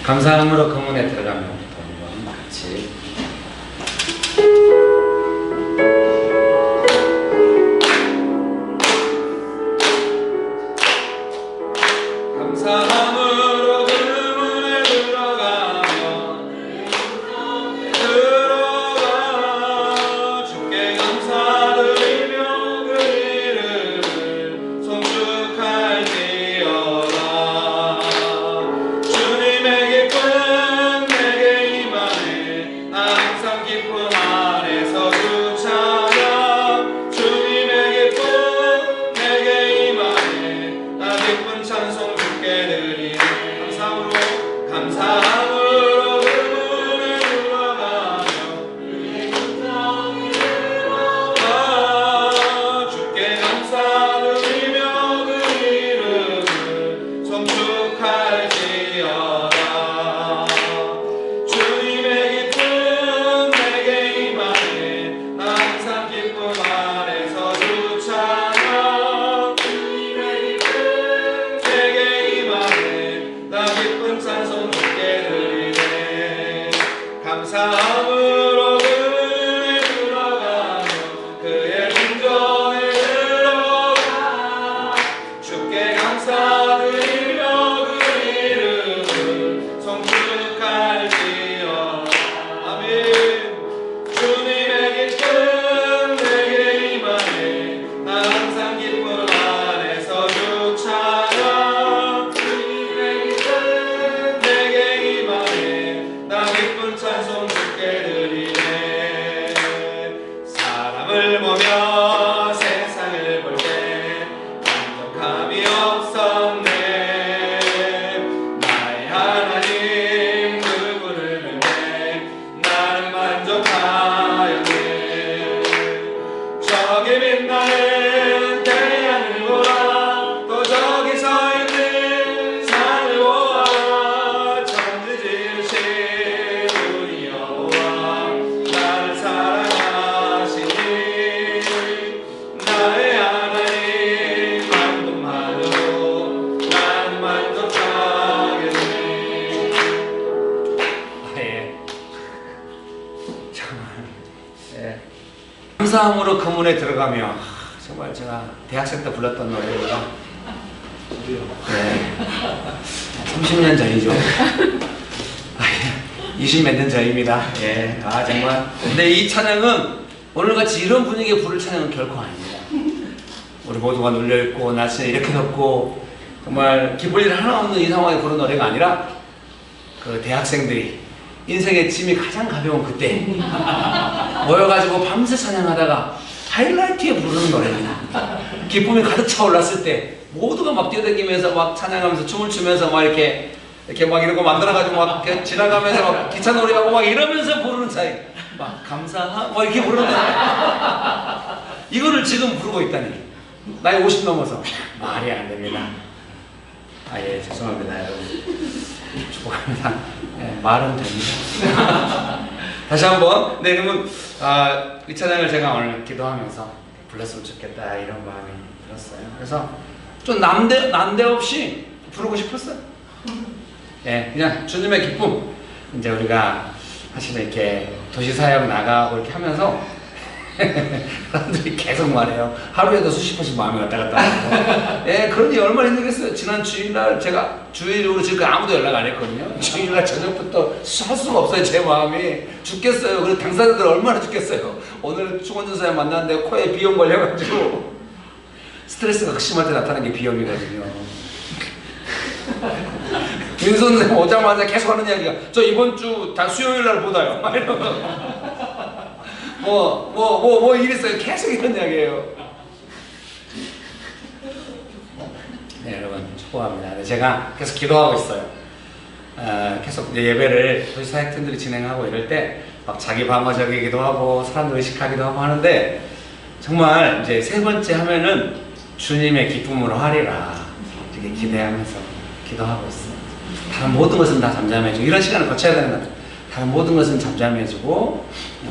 감사함으로 금문에 들어가면 한번 같이 감사함으로 금문에 들어가 주께 감사드리며 그 이름을 송축할지어다. 주님의 기쁨 내게 임하네. 나 항상 기쁨 안에서 주 찬양. 주님의 기쁨 내게 임하네. 나 기쁜 찬송 주께 드리네. 감사함으로 그분에 들어가며 주께 감사드리며 그 이름을 송축할지어다. 주님의 기쁨 내게 임하네. 나 항상 기쁨 안에서 주 찬양. 주님의 기쁨 내게 임하네. 나 기쁜 찬송 주께 드리네. 감사함으로 그분에 들어가며 그의 궁전에 들어가 주께 감사드리며 그 이름을 송축할지어다. 아멘. 주님의 기쁨 내게 임하네. 나 항상 기쁨 안에서 주 찬양. 주님의 기쁨 내게 임하네. 나 기쁜 찬송 주께 드리네. 사람을 보며 세상을 볼 때 만족함이 없었네. 나의 하나님 그분을 뵙네. 나는 만족하였네. 저기 빛나는 태양을 보아 또 저기 서 있는 산을 보아 천지 지으신 우리 여호와 나를 사랑하시니 나의 하나님 만족만으로 나는 만족하겠네. 예. 정말 예. 감사함으로 금문에 들어가며 정말 제가 대학생 때 불렀던 노래입니다. 네. 30년 전이죠. 20몇 년 전입니다. 예. 아 정말. 근데 이 찬양은 오늘같이 이런 분위기에 부를 찬양은 결코 아닙니다. 우리 모두가 눌려있고 날씨가 이렇게 덥고 정말 기쁠 일 하나 없는 이 상황에 부른 노래가 아니라 그 대학생들이 인생의 짐이 가장 가벼운 그때 모여가지고 밤새 찬양하다가 하이라이트에 부르는 노래입니다. 기쁨이 가득 차올랐을 때 모두가 막 뛰어다니면서 막 찬양하면서 춤을 추면서 막 이렇게 막 이런 거 만들어가지고 막 이렇게 지나가면서 막 기차 놀이하고 막 이러면서 부르는 차이 막 감사하 막 이렇게 부르는 노래. 이거를 지금 부르고 있다니 나이 50 넘어서 말이 안 됩니다. 아 예 죄송합니다 여러분. 축복합니다. 예, 말은 됩니다. 다시 한번 네 그러면 이 찬양을 제가 오늘 기도하면서 불렀으면 좋겠다 이런 마음이 들었어요. 그래서 좀 난데없이 부르고 싶었어요. 예, 그냥 주님의 기쁨. 이제 우리가 사실 이렇게 도시사역 나가고 이렇게 하면서 사람들이 계속 말해요. 하루에도 수십 번씩 마음이 왔다 갔다 하고. 예, 그러니 얼마나 힘들겠어요. 지난 주일날 제가 주일으로 지금 아무도 연락 안 했거든요. 주일날 저녁부터 할 수가 없어요. 제 마음이 죽겠어요. 그래서 당사자들 얼마나 죽겠어요. 오늘 충원전사에 만났는데 코에 비염 걸려가지고 스트레스가 극심할 때 나타나는 게 비염이거든요. 윤선생 오자마자 계속 하는 이야기가 저 이번 주 다 수요일날 보다요. 막 이러고 뭐 일 있어요. 계속 이런 이야기예요. 네 여러분 축복합니다. 제가 계속 기도하고 있어요. 계속 예배를 도시사역팀들이 진행하고 이럴 때 막 자기 방어적이기도 하고 사람들 의식하기도 하고 하는데 정말 이제 세 번째 하면은 주님의 기쁨으로 하리라 이렇게 기대하면서 기도하고 있어요. 다른 모든 것은 다 잠잠해지고 이런 시간을 거쳐야 되는 거예요. 다른 모든 것은 잠잠해지고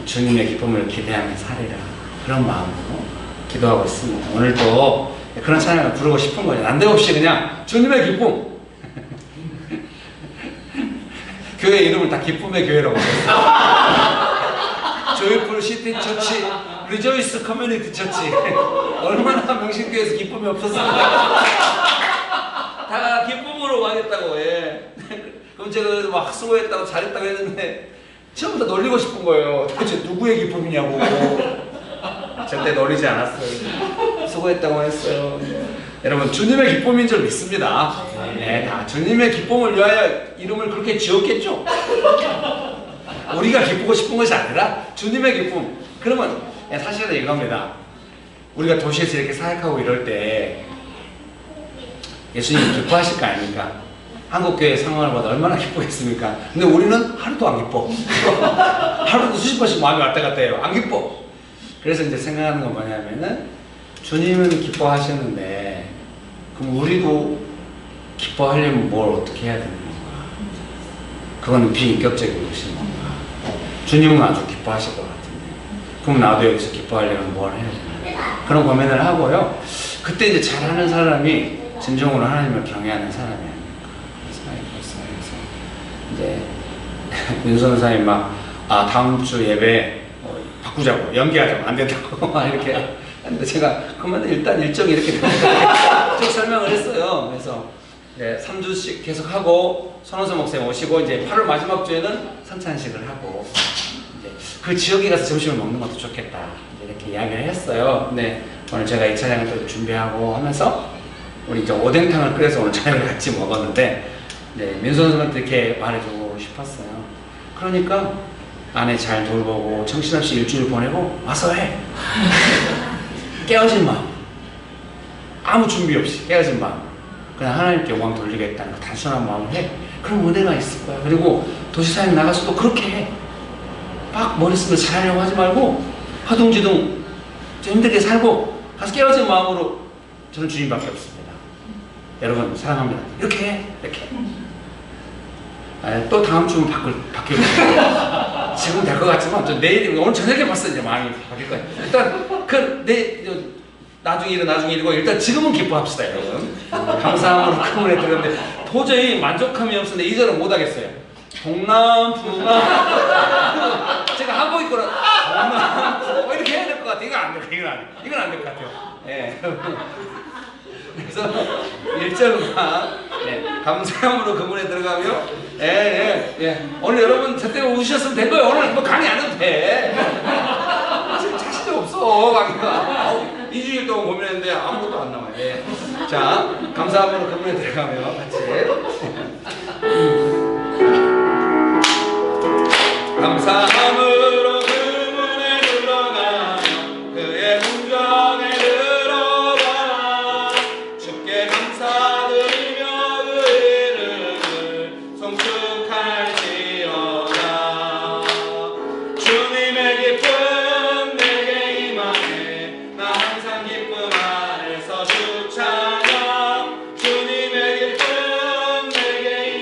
주님의 기쁨을 기대하면서 하리라 그런 마음으로 기도하고 있습니다. 오늘도 그런 찬양을 부르고 싶은 거예요. 난데없이 그냥 주님의 기쁨 교회 이름을 다 기쁨의 교회라고 했어요. 조이풀 시티 처치, 리조이스 커뮤니티 처치. 얼마나 명신교회에서 기쁨이 없었습니까? 다 기쁨으로 하겠다고. 예. 그럼 제가 막 수고했다고 잘했다고 했는데 처음부터 놀리고 싶은 거예요. 도대체 누구의 기쁨이냐고. 절대 놀리지 않았어요. 수고했다고 했어요. 여러분, 주님의 기쁨인 줄 믿습니다. 네, 다 주님의 기쁨을 위하여 이름을 그렇게 지었겠죠. 우리가 기쁘고 싶은 것이 아니라 주님의 기쁨. 그러면 사실은 이겁니다. 우리가 도시에서 이렇게 사역하고 이럴 때 예수님 기뻐하실 거 아닙니까? 한국교회 상황을 봐도 얼마나 기쁘겠습니까? 근데 우리는 하루도 안 기뻐. 하루도 수십 번씩 마음이 왔다 갔다 해요. 안 기뻐. 그래서 이제 생각하는 건 뭐냐면은 주님은 기뻐하셨는데 그럼 우리도 기뻐하려면 뭘 어떻게 해야 되는 건가? 그거는 비인격적인 것인 건가? 주님은 아주 기뻐하실 것 같은데 그럼 나도 여기서 기뻐하려면 뭘 해야 되나? 그런 고민을 하고요. 그때 이제 잘하는 사람이 진정으로 하나님을 경외하는 사람이 아닙니까? 그래서 이제 윤선 선생님 막 다음 주 예배 바꾸자고 연기하자고 안 된다고 막 이렇게 근데 제가 그러면 일단 일정이 이렇게 됩니다. 쭉 설명을 했어요. 그래서 이제 3주씩 계속 하고 손원수 목사님 오시고 이제 8월 마지막 주에는 선찬식을 하고 이제 그 지역에 가서 점심을 먹는 것도 좋겠다 이렇게 이야기를 했어요. 근데 오늘 제가 이 차량을 또 준비하고 하면서 우리 이제 오뎅탕을 끓여서 오늘 저녁을 같이 먹었는데 네, 민선 선수한테 이렇게 말해주고 싶었어요. 그러니까 아내 잘 돌보고 정신없이 일주일 보내고 와서 해. 깨어진 마음, 아무 준비 없이 깨어진 마음, 그냥 하나님께 영광 돌리겠다는 그 단순한 마음을 해. 그럼 은혜가 있을 거야. 그리고 도시사역 나가서도 그렇게 해. 막 머리 쓰면 잘하려고 하지 말고 허둥지둥 좀 힘들게 살고 가서 깨어진 마음으로 저는 주님밖에 없습니다. 여러분 사랑합니다. 이렇게 해. 이렇게. 또 다음 주면 바뀔 거예요. 지금 될 것 같지만 저 내일 오늘 저녁에 봤어 이제 마음이 바뀔 거예요. 일단 나중에 일고 일단 지금은 기뻐합시다 여러분. 감사함으로 큰 은혜 드렸는데 도저히 만족함이 없었는데 이제는 못 하겠어요. 동남 북남 제가 한복 입고 동남 북 이렇게 해야 될 것 같아. 이건 안 돼. 이건 안 될 것 같아요. 예. 그래서 일정과 감사함으로 그분에 들어가며 오늘 여러분 저 때문에 웃으셨으면 된 거예요. 오늘 뭐 강의 안 해도 돼. 지금 자신이 없어 강의가. 2주일 동안 고민했는데 아무것도 안 나와요. 자 감사함으로 그분에 들어가며 같이 감사함으로 그분에 들어가 그의 궁정에 들어가 주께 감사드리며 그의 이름을 송축할지어다. 주님의 기쁨 내게 임하네 나 항상 기쁨 안에서 주 찬양. 주님의 기쁨 내게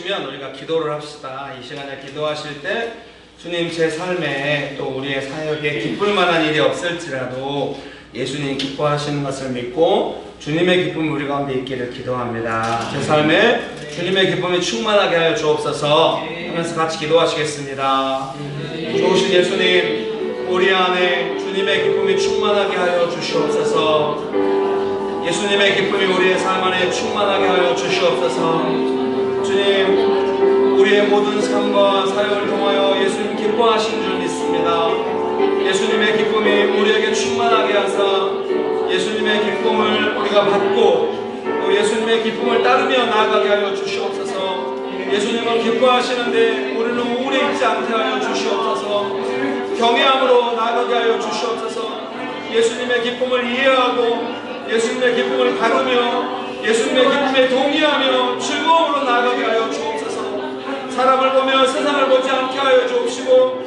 계시면 우리가 기도를 합시다. 이 시간에 기도하실 때 주님, 제 삶에 또 우리의 사역에 기쁠 만한 일이 없을지라도 예수님 기뻐하시는 것을 믿고 주님의 기쁨이 우리 가운데 있기를 기도합니다. 제 삶에 주님의 기쁨이 충만하게 하여 주옵소서 하면서 같이 기도하시겠습니다. 좋으신 예수님, 우리 안에 주님의 기쁨이 충만하게 하여 주시옵소서. 예수님의 기쁨이 우리의 삶 안에 충만하게 하여 주시옵소서. 주님, 우리의 모든 삶과 사역을 통하여 예수님 기뻐하신 줄 믿습니다. 예수님의 기쁨이 우리에게 충만하게 하사 예수님의 기쁨을 우리가 받고 또 예수님의 기쁨을 따르며 나아가게 하여 주시옵소서. 예수님은 기뻐하시는데 우리는 우울해 있지 않게 하여 주시옵소서. 경외함으로 나아가게 하여 주시옵소서. 예수님의 기쁨을 이해하고 예수님의 기쁨을 받으며 예수님의 기쁨에 동의하며 즐거움으로 나아가게 하여 주옵소서. 사람을 보며 세상을 보지 않게 하여 주옵시고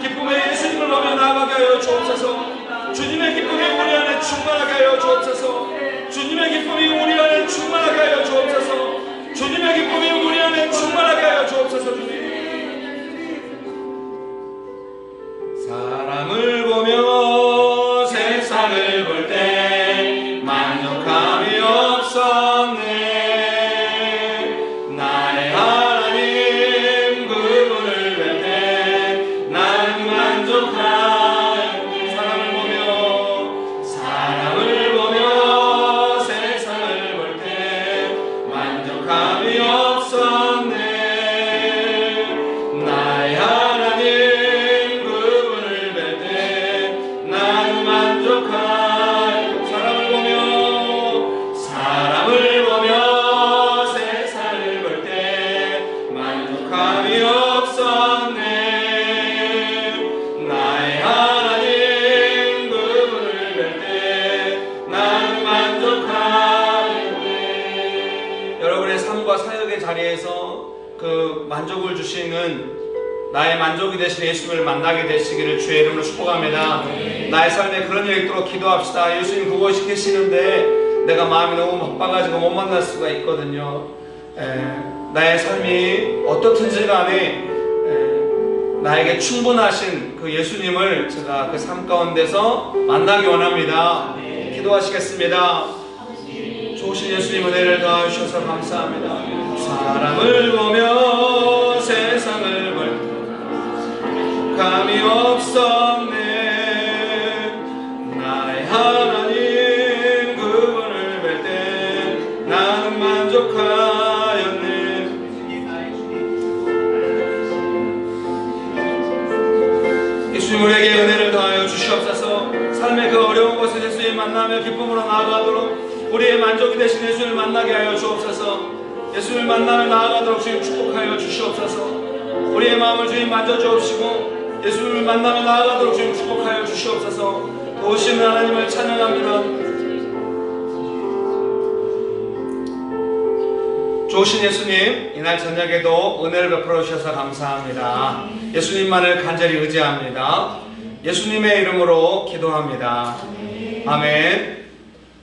기쁨에 예수님을 보며 나아가게 하여 주옵소서. 주님의 기쁨이 우리 안에 충만하게 하여 주옵소서. 주님의 기쁨이 우리 안에 충만하게 하여 주옵소서. 주님의 기쁨이 우리 안에 충만하게 하여 주옵소서. 주님, 사람을 보며 세상을 볼 때 만족함이 없었네. 나의 하나님 그분을 뵐 때 난 만족하네. 사람을 보며 세상을 볼 때 만족함이 없었네. 나의 하나님 그분을 뵐 때 난 만족하네. 사람을 보며 세상을 볼 때 만족함이 없었네. 나의 하나님 그분을 뵐 때 난 만족하네. 여러분의 삶과 사역의 자리에서 그 만족을 주시는 나의 만족이 되신 예수님을 만나게 되시기를 주의 이름으로 축복합니다. 나의 삶에 그런 일이 있도록 기도합시다. 예수님 그곳이 계시는데 내가 마음이 너무 바빠가지고 못 만날 수가 있거든요. 나의 삶이 어떻든지 간에 나에게 충분하신 그 예수님을 제가 그 삶 가운데서 만나기 원합니다. 기도하시겠습니다. 좋으신 예수님 은혜를 더하셔서 감사합니다. 사람을 보며 세상을 볼 감이 없었네. 나의 하나님 그분을 뵐 때 나는 만족하였네. 예수님 우리에게 은혜를 더하여 주시옵소서. 삶의 그 어려운 곳에 예수님 만나며 기쁨으로 나아가도록 우리의 만족이 되신 예수님을 만나게 하여 주옵소서. 예수님을 만나며 나아가도록 주님 축복하여 주시옵소서. 우리의 마음을 주님 만져주옵시고 예수님을 만나며 나아가도록 주님 축복하여 주시옵소서. 도우시는 하나님을 찬양합니다. 좋으신 예수님, 이날 저녁에도 은혜를 베풀어 주셔서 감사합니다. 예수님만을 간절히 의지합니다. 예수님의 이름으로 기도합니다. 아멘.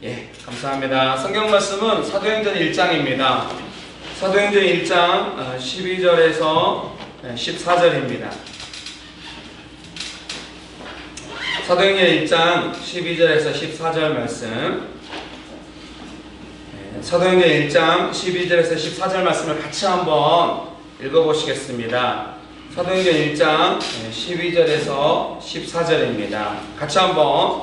예, 감사합니다. 성경 말씀은 사도행전 1장입니다. 사도행전 1장 12절에서 14절입니다. 사도행전 1장 12절에서 14절 말씀, 사도행전 1장 12절에서 14절 말씀을 같이 한번 읽어보시겠습니다. 사도행전 1장 12절에서 14절입니다. 같이 한번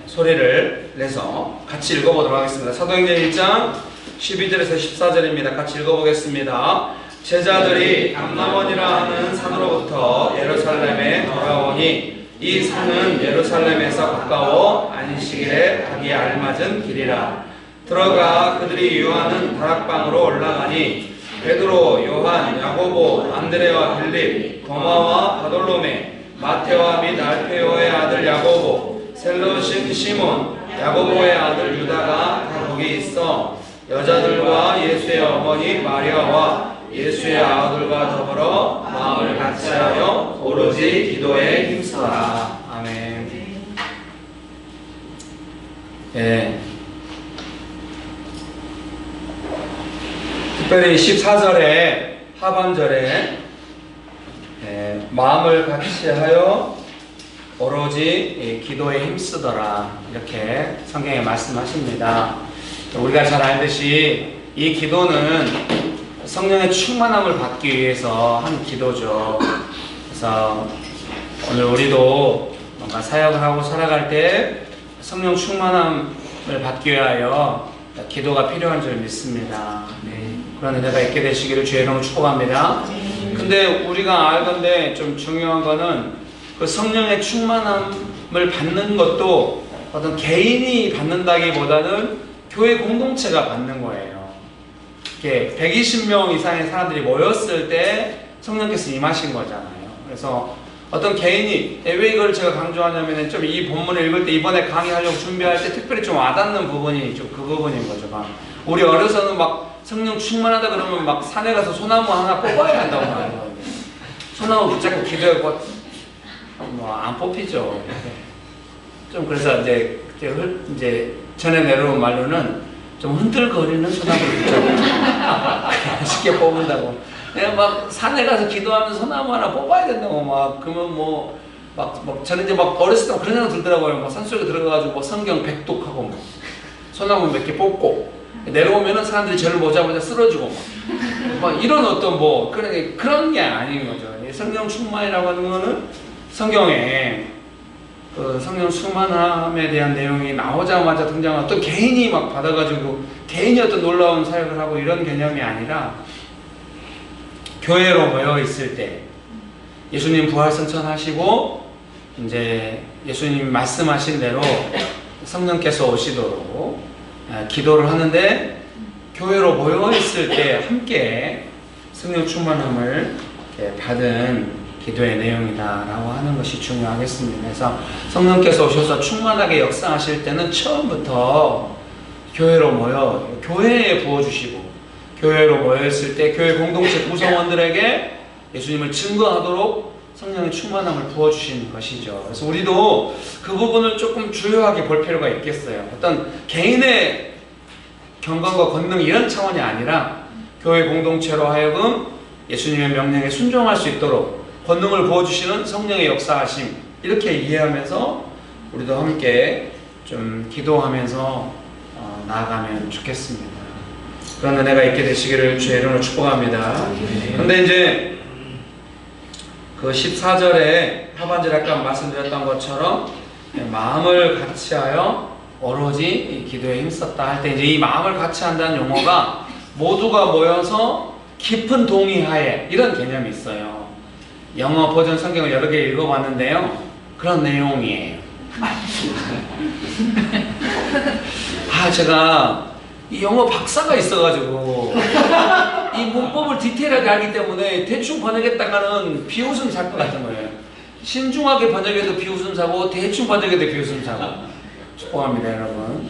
소리를 내서 같이 읽어보도록 하겠습니다. 사도행전 1장 12절에서 14절입니다. 같이 읽어보겠습니다. 제자들이 감람원이라 하는 산으로부터 예루살렘에 돌아오니 이 산은 예루살렘에서 가까워 안식일에 가기 알맞은 길이라. 들어가 그들이 유하는 다락방으로 올라가니 베드로, 요한, 야고보, 안드레와 빌립, 도마와 바돌로메, 마테와 및 알페오의 아들 야고보, 셀로신 시몬, 야고보의 아들 유다가 다 거기 있어 여자들과 예수의 어머니 마리아와 예수의 아들과 더불어 마음을 같이하여 오로지 기도에 힘쓰라. 아멘. 특별히 14절에 하반절에 마음을 같이하여 오로지 기도에 힘쓰더라 이렇게 성경에 말씀하십니다. 우리가 잘 알듯이 이 기도는 성령의 충만함을 받기 위해서 한 기도죠. 그래서 오늘 우리도 뭔가 사역을 하고 살아갈 때 성령 충만함을 받기 위하여 기도가 필요한 줄 믿습니다. 그런 은혜가 있게 되시기를 주의 이름으로 축복합니다. 근데 우리가 알건대 좀 중요한 거는 그 성령의 충만함을 받는 것도 어떤 개인이 받는다기보다는 교회 공동체가 받는 거예요. 이렇게 120명 이상의 사람들이 모였을 때 성령께서 임하신 거잖아요. 그래서 어떤 개인이 왜 이걸 제가 강조하냐면 좀 이 본문을 읽을 때 이번에 강의하려고 준비할 때 특별히 좀 와닿는 부분이 좀 그 부분인 거죠. 막 우리 어려서는 막 성령 충만하다 그러면 막 산에 가서 소나무 하나 뽑아야 한다고 말해요. 소나무 붙잡고 기도하고 뭐 안 뽑히죠. 좀 그래서 이제 전에 내려온 말로는 좀 흔들거리는 소나무를 붙잡고 쉽게 뽑는다고. 내가 막 산에 가서 기도하면서 소나무 하나 뽑아야 된다고 막 그러면 막 저는 이제 막 어렸을 때 그런 생각 들더라고요. 막 산속에 들어가가지고 막 성경 백독하고 막 소나무 몇 개 뽑고 내려오면은 사람들이 저를 보자마자 쓰러지고 막 이런 어떤 뭐 그런 게 아닌 거죠. 성령 충만이라고 하는 거는 성경에 그 성령 충만함에 대한 내용이 나오자마자 등장한 어떤 개인이 막 받아가지고 개인이 어떤 놀라운 사역을 하고 이런 개념이 아니라 교회로 모여 있을 때 예수님 부활 승천하시고 이제 예수님 말씀하신 대로 성령께서 오시도록 기도를 하는데 교회로 모여 있을 때 함께 성령 충만함을 받은 기도의 내용이다라고 하는 것이 중요하겠습니다. 그래서 성령께서 오셔서 충만하게 역사하실 때는 처음부터 교회로 모여 교회에 부어주시고 교회로 모여있을 때 교회 공동체 구성원들에게 예수님을 증거하도록 성령의 충만함을 부어주시는 것이죠. 그래서 우리도 그 부분을 조금 주요하게 볼 필요가 있겠어요. 어떤 개인의 경건과 권능 이런 차원이 아니라 교회 공동체로 하여금 예수님의 명령에 순종할 수 있도록 권능을 부어주시는 성령의 역사하심 이렇게 이해하면서 우리도 함께 좀 기도하면서 나아가면 좋겠습니다. 그런 은혜가 있게 되시기를 주의 이름으로 축복합니다. 그런데 이제 그 14절에 하반절에 아까 말씀드렸던 것처럼 마음을 같이하여 오로지 기도에 힘썼다 할 때 이제 이 마음을 같이 한다는 용어가 모두가 모여서 깊은 동의하에 이런 개념이 있어요. 영어 버전 성경을 여러 개 읽어봤는데요. 그런 내용이에요. 제가 이 영어 박사가 있어가지고 이 문법을 디테일하게 알기 때문에 대충 번역했다가는 비웃음 살 것 같은 거예요. 신중하게 번역해도 비웃음 사고 대충 번역해도 비웃음 사고. 축복합니다 여러분.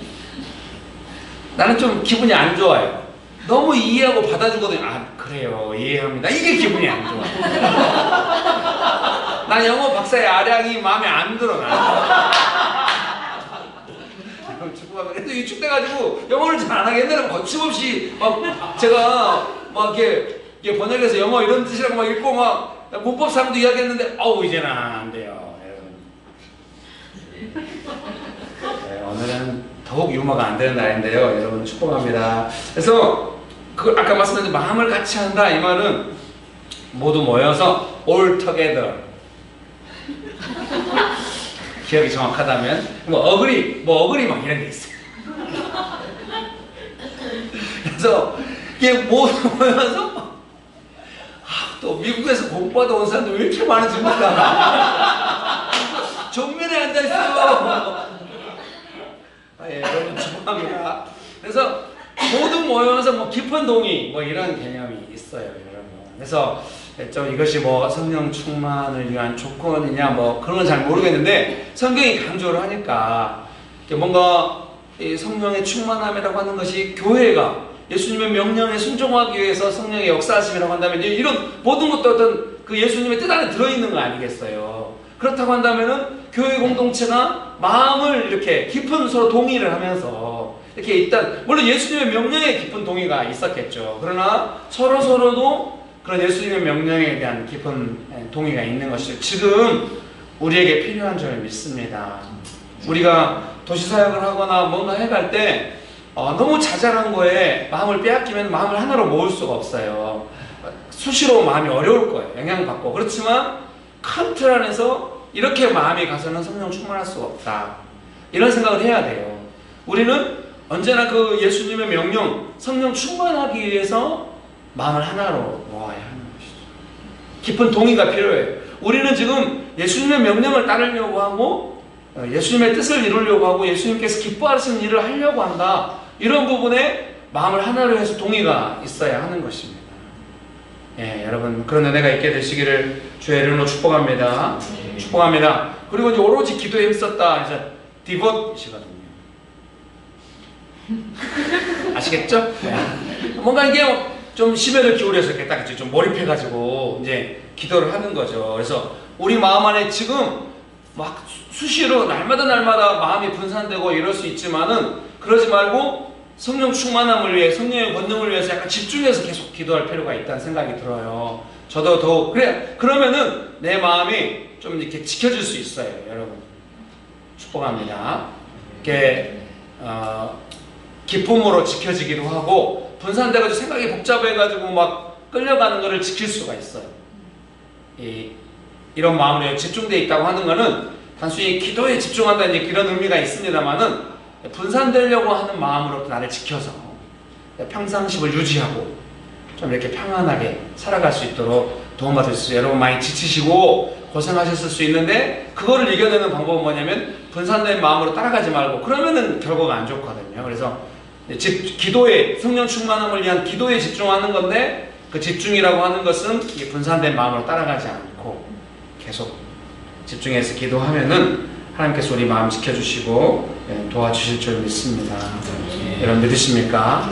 나는 좀 기분이 안 좋아요. 너무 이해하고 받아주거든요. 그래요 이해합니다. 이게 기분이 안 좋아. 난 영어 박사의 아량이 마음에 안 들어. 그래도 위축돼가지고 영어를 잘 안 하게 옛날에 거침없이 막 제가 막 이렇게 번역해서 영어 이런 뜻이라고 막 읽고 막 문법 사람도 이야기했는데 이제는 안 돼요 여러분. 오늘은 더욱 유머가 안 되는 날인데요 여러분 축복합니다. 그래서 그 아까 말씀드린 마음을 같이 한다 이 말은 모두 모여서 all together 기억이 정확하다면 어그리 막 이런 게 있어요. 그래서 이게 모여서 또 미국에서 공부하다 온 사람들 왜 이렇게 많은지 몰라. 정면에 앉아 있어요. 여러분 축복합니다. 그래서 모두 모여서 깊은 동의 이런 개념이 있어요, 여러분. 그래서 좀 이것이 성령 충만을 위한 조건이냐 그런 건 잘 모르겠는데 성경이 강조를 하니까 뭔가 이 성령의 충만함이라고 하는 것이 교회가 예수님의 명령에 순종하기 위해서 성령의 역사하심이라고 한다면 이런 모든 것도 어떤 그 예수님의 뜻 안에 들어있는 거 아니겠어요? 그렇다고 한다면은 교회 공동체가 마음을 이렇게 깊은 서로 동의를 하면서 이렇게 일단 물론 예수님의 명령에 깊은 동의가 있었겠죠. 그러나 서로도 그런 예수님의 명령에 대한 깊은 동의가 있는 것이 지금 우리에게 필요한 줄 믿습니다. 우리가 도시사역을 하거나 뭔가 해갈 때 너무 자잘한 거에 마음을 빼앗기면 마음을 하나로 모을 수가 없어요. 수시로 마음이 어려울 거예요. 영향받고. 그렇지만 큰 틀 안에서 이렇게 마음이 가서는 성령 충만할 수가 없다. 이런 생각을 해야 돼요. 우리는 언제나 그 예수님의 명령, 성령 충만하기 위해서 마음을 하나로 모아야 하는 것이죠. 깊은 동의가 필요해요. 우리는 지금 예수님의 명령을 따르려고 하고 예수님의 뜻을 이루려고 하고 예수님께서 기뻐하시는 일을 하려고 한다. 이런 부분에 마음을 하나로 해서 동의가 있어야 하는 것입니다. 예, 여러분 그런 은혜가 있게 되시기를 주의 이름으로 축복합니다. 축복합니다. 그리고 이제 오로지 기도에 힘썼다. 이제 디봇이거든요. 아시겠죠? 뭔가 이게 좀 심혈을 기울여서 이렇게 딱 좀 몰입해가지고 이제 기도를 하는 거죠. 그래서 우리 마음 안에 지금 막 수시로 날마다 마음이 분산되고 이럴 수 있지만은 그러지 말고 성령 충만함을 위해 성령의 권능을 위해서 약간 집중해서 계속 기도할 필요가 있다는 생각이 들어요. 저도 더 그러면은 내 마음이 좀 이렇게 지켜질 수 있어요, 여러분. 축복합니다. 이렇게 기쁨으로 지켜지기도 하고 분산돼가지고 생각이 복잡해가지고 막 끌려가는 것을 지킬 수가 있어요. 이런 마음으로 집중되어 있다고 하는 것은 단순히 기도에 집중한다는 이런 의미가 있습니다만은 분산되려고 하는 마음으로부터 나를 지켜서 평상심을 유지하고 좀 이렇게 평안하게 살아갈 수 있도록 도움받을 수 있어요. 여러분 많이 지치시고 고생하셨을 수 있는데 그거를 이겨내는 방법은 뭐냐면 분산된 마음으로 따라가지 말고 그러면은 결과가 안 좋거든요. 그래서 기도에 성령 충만함을 위한 기도에 집중하는 건데 그 집중이라고 하는 것은 분산된 마음으로 따라가지 않고 계속 집중해서 기도하면은 하나님께서 우리 마음 지켜주시고 도와주실 줄 믿습니다. 여러분 믿으십니까?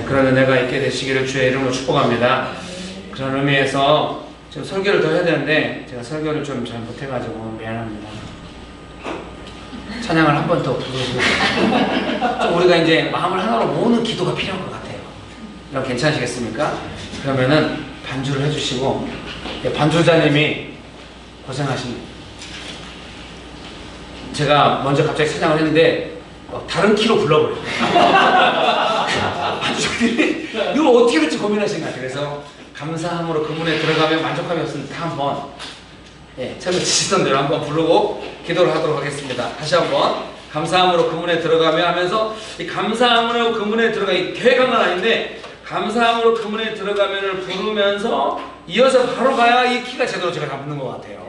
그런 은혜가 있게 되시기를 주의 이름으로 축복합니다. 그런 의미에서 지금 설교를 더 해야 되는데 제가 설교를 좀 잘 못해가지고 미안합니다. 찬양을 한 번 더 부르고 좀 우리가 이제 마음을 하나로 모으는 기도가 필요한 것 같아요. 여러분 괜찮으시겠습니까? 그러면은 반주를 해주시고 반주자님이 고생하십니다. 제가 먼저 갑자기 찬양을 했는데 다른 키로 불러버려요. 반주자님이 이거 어떻게 할지 고민하시는 것 같아요. 그래서 감사함으로 그 문에 들어가면 만족함이 없으니까 한번 처음에 지시던 대로 한번 부르고 기도를 하도록 하겠습니다. 다시 한번 감사함으로 그 문에 들어가며 하면서 이 감사함으로 그 문에 들어가 계획한 건 아닌데 감사함으로 그 문에 들어가면을 부르면서 이어서 바로 가야 이 키가 제대로 제가 잡는 것 같아요.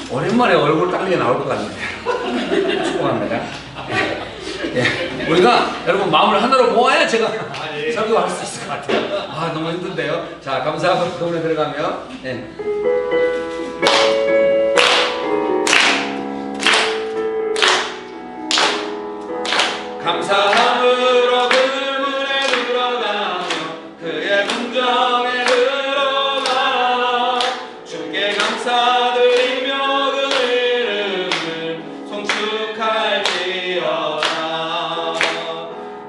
오랜만에 얼굴 닦는 게 나올 것 같네요. 축복합니다. 우리가 여러분 마음을 하나로 모아야 제가 설교할 수 있을 것 같아요. 너무 힘든데요. 자, 감사함으로 그 문에 들어가며 감사함으로 그 문에 들어가며 그의 궁정에 들어가 주께 감사드리며 그 이름을 송축할지어다.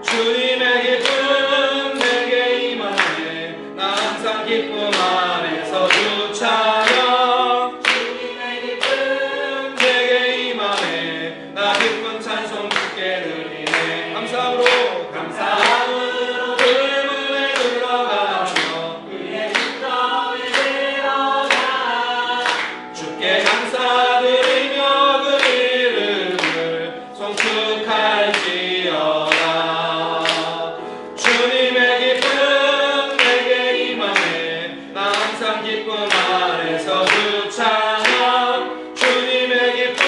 주님의 기쁨 내게 임하네 나 항상 기쁨 안에서 주 찬양. 주님의 기쁨 내게 임하네 나 기쁜 찬송 주께 드리네. 감사함으로 그 문에 들어가며 그의 궁정에 들어가 주께 감사드리며 그 이름을 송축할지어다. 주님의 기쁨 내게 임하네 나 항상 기쁨 안에서 주 찬양. 주님의 기쁨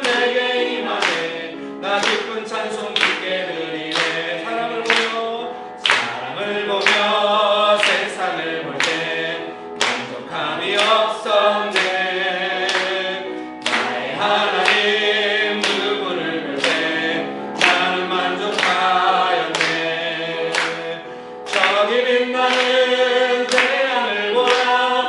내게 임하네 나 기쁜 찬송 주께 드리네. 사람을 보며 세상을 볼 때 만족함이 없었네. 나의 하나님 누구를 볼 때 나는 만족하였네. 저기 빛나는 태양을 보라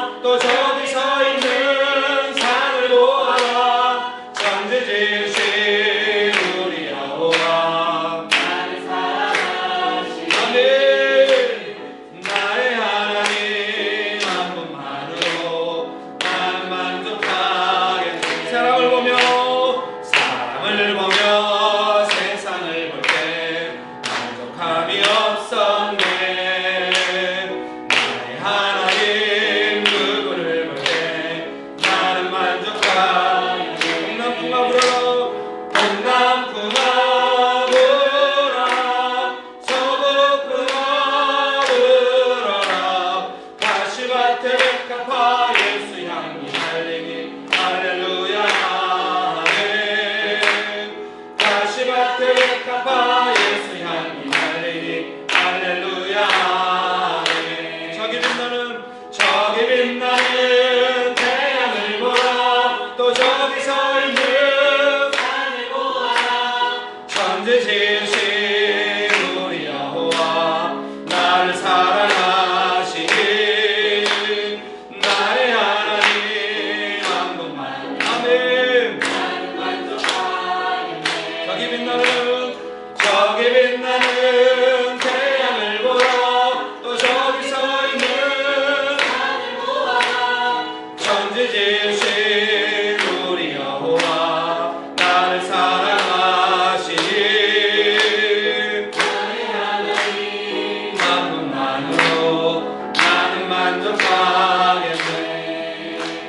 천지지으신 우리 여호와 나를 사랑하시니 나의 하나님 만분만으로 나는 만족하겠네.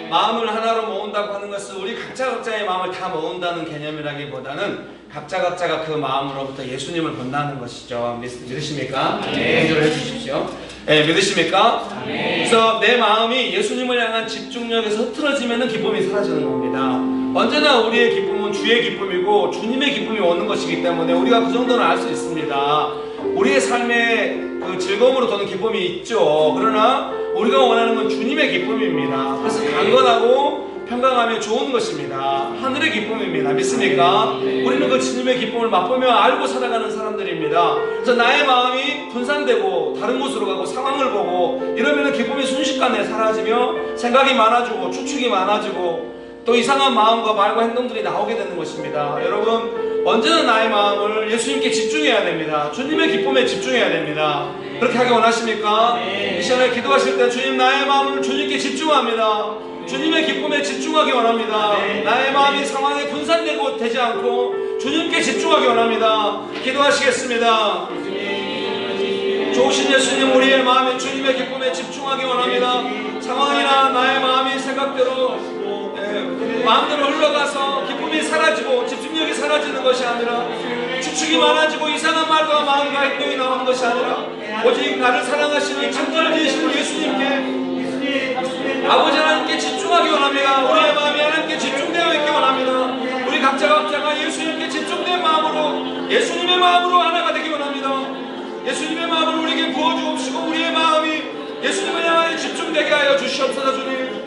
마음을 하나로 모은다고 하는 것은 우리 각자의 마음을 다 모은다는 개념이라기보다는 각자가 그 마음으로부터 예수님을 본다는 것이죠. 믿으십니까? 네. 기도를 해주십시오. 네, 믿으십니까? 네. 그래서 내 마음이 예수님을 향한 집중력에서 흐트러지면 기쁨이 사라지는 겁니다. 언제나 우리의 기쁨은 주의 기쁨이고 주님의 기쁨이 오는 것이기 때문에 우리가 그 정도는 알 수 있습니다. 우리의 삶에 그 즐거움으로 도는 기쁨이 있죠. 그러나 우리가 원하는 건 주님의 기쁨입니다. 그래서 강건하고 평강하며 좋은 것입니다. 하늘의 기쁨입니다. 믿습니까? 우리는 그 주님의 기쁨을 맛보며 알고 살아가는 사람들입니다. 그래서 나의 마음이 분산되고 다른 곳으로 가고 상황을 보고 이러면 기쁨이 순식간에 사라지며 생각이 많아지고 추측이 많아지고 또 이상한 마음과 말과 행동들이 나오게 되는 것입니다. 여러분, 언제나 나의 마음을 예수님께 집중해야 됩니다. 주님의 기쁨에 집중해야 됩니다. 그렇게 하기 원하십니까? 이 시간에 기도하실 때 주님, 나의 마음을 주님께 집중합니다. 주님의 기쁨에 집중하기 원합니다. 나의 마음이 상황에 분산되고 되지 않고 주님께 집중하기 원합니다. 기도하시겠습니다. 좋으신 예수님, 우리의 마음이 주님의 기쁨에 집중하기 원합니다. 상황이나 나의 마음이 생각대로 마음대로 흘러가서 기쁨이 사라지고 집중력이 사라지는 것이 아니라 추측이 많아지고 이상한 말과 마음과 행동이 나오는 것이 아니라 오직 나를 사랑하시는 창조를 지으신 예수님께, 아버지 하나님께 집중하기 원합니다. 우리의 마음이 하나님께 집중되어 있기 원합니다. 우리 각자가 예수님께 집중된 마음으로, 예수님의 마음으로 하나가 되기 원합니다. 예수님의 마음을 우리에게 부어주옵시고 우리의 마음이 예수님을 향하여 집중되게 하여 주시옵소서. 주님,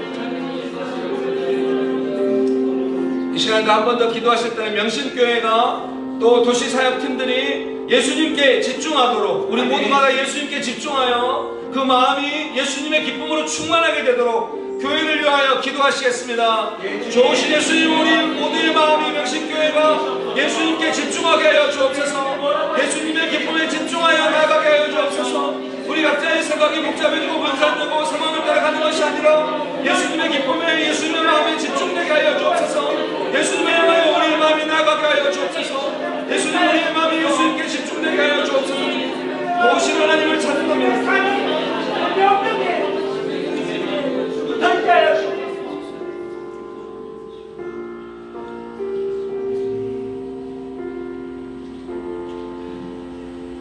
이 시간도 한 번 더 기도하실 때는 명신교회가 또 도시사역팀들이 예수님께 집중하도록, 우리 모두가 다 예수님께 집중하여 그 마음이 예수님의 기쁨으로 충만하게 되도록 교회를 위하여 기도하시겠습니다. 좋으신 예수님, 우리 모두의 마음이 명신교회가 예수님께 집중하게 하여 주옵소서. 예수님의 기쁨에 집중하여 나아가게 하여 주옵소서. 우리 각자의 생각이 복잡해지고 분산되고 상황을 따라가는 것이 아니라 예수님의 기쁨에, 예수님의 마음에 집중되게 하여 주옵소서. 예수님을 향하여 우리의 마음이 나아가게 하여 주옵소서. 예수님, 우리의 마음이 예수님께 집중되게 하여 주옵소서. 도우신 하나님을 찾는 겁니다.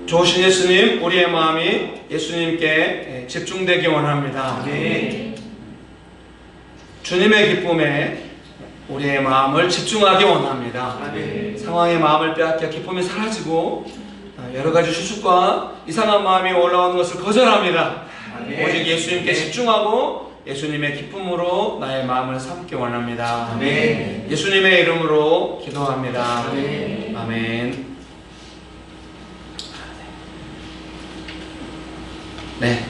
좋으신 예수님, 우리의 마음이 예수님께 집중되기 원합니다. 주님의 기쁨에 우리의 마음을 집중하기 원합니다. 상황의 마음을 빼앗겨 기쁨이 사라지고 여러가지 추측과 이상한 마음이 올라오는 것을 거절합니다. 오직 예수님께 집중하고 예수님의 기쁨으로 나의 마음을 삼기 원합니다. 예수님의 이름으로 기도합니다. 아멘. 네,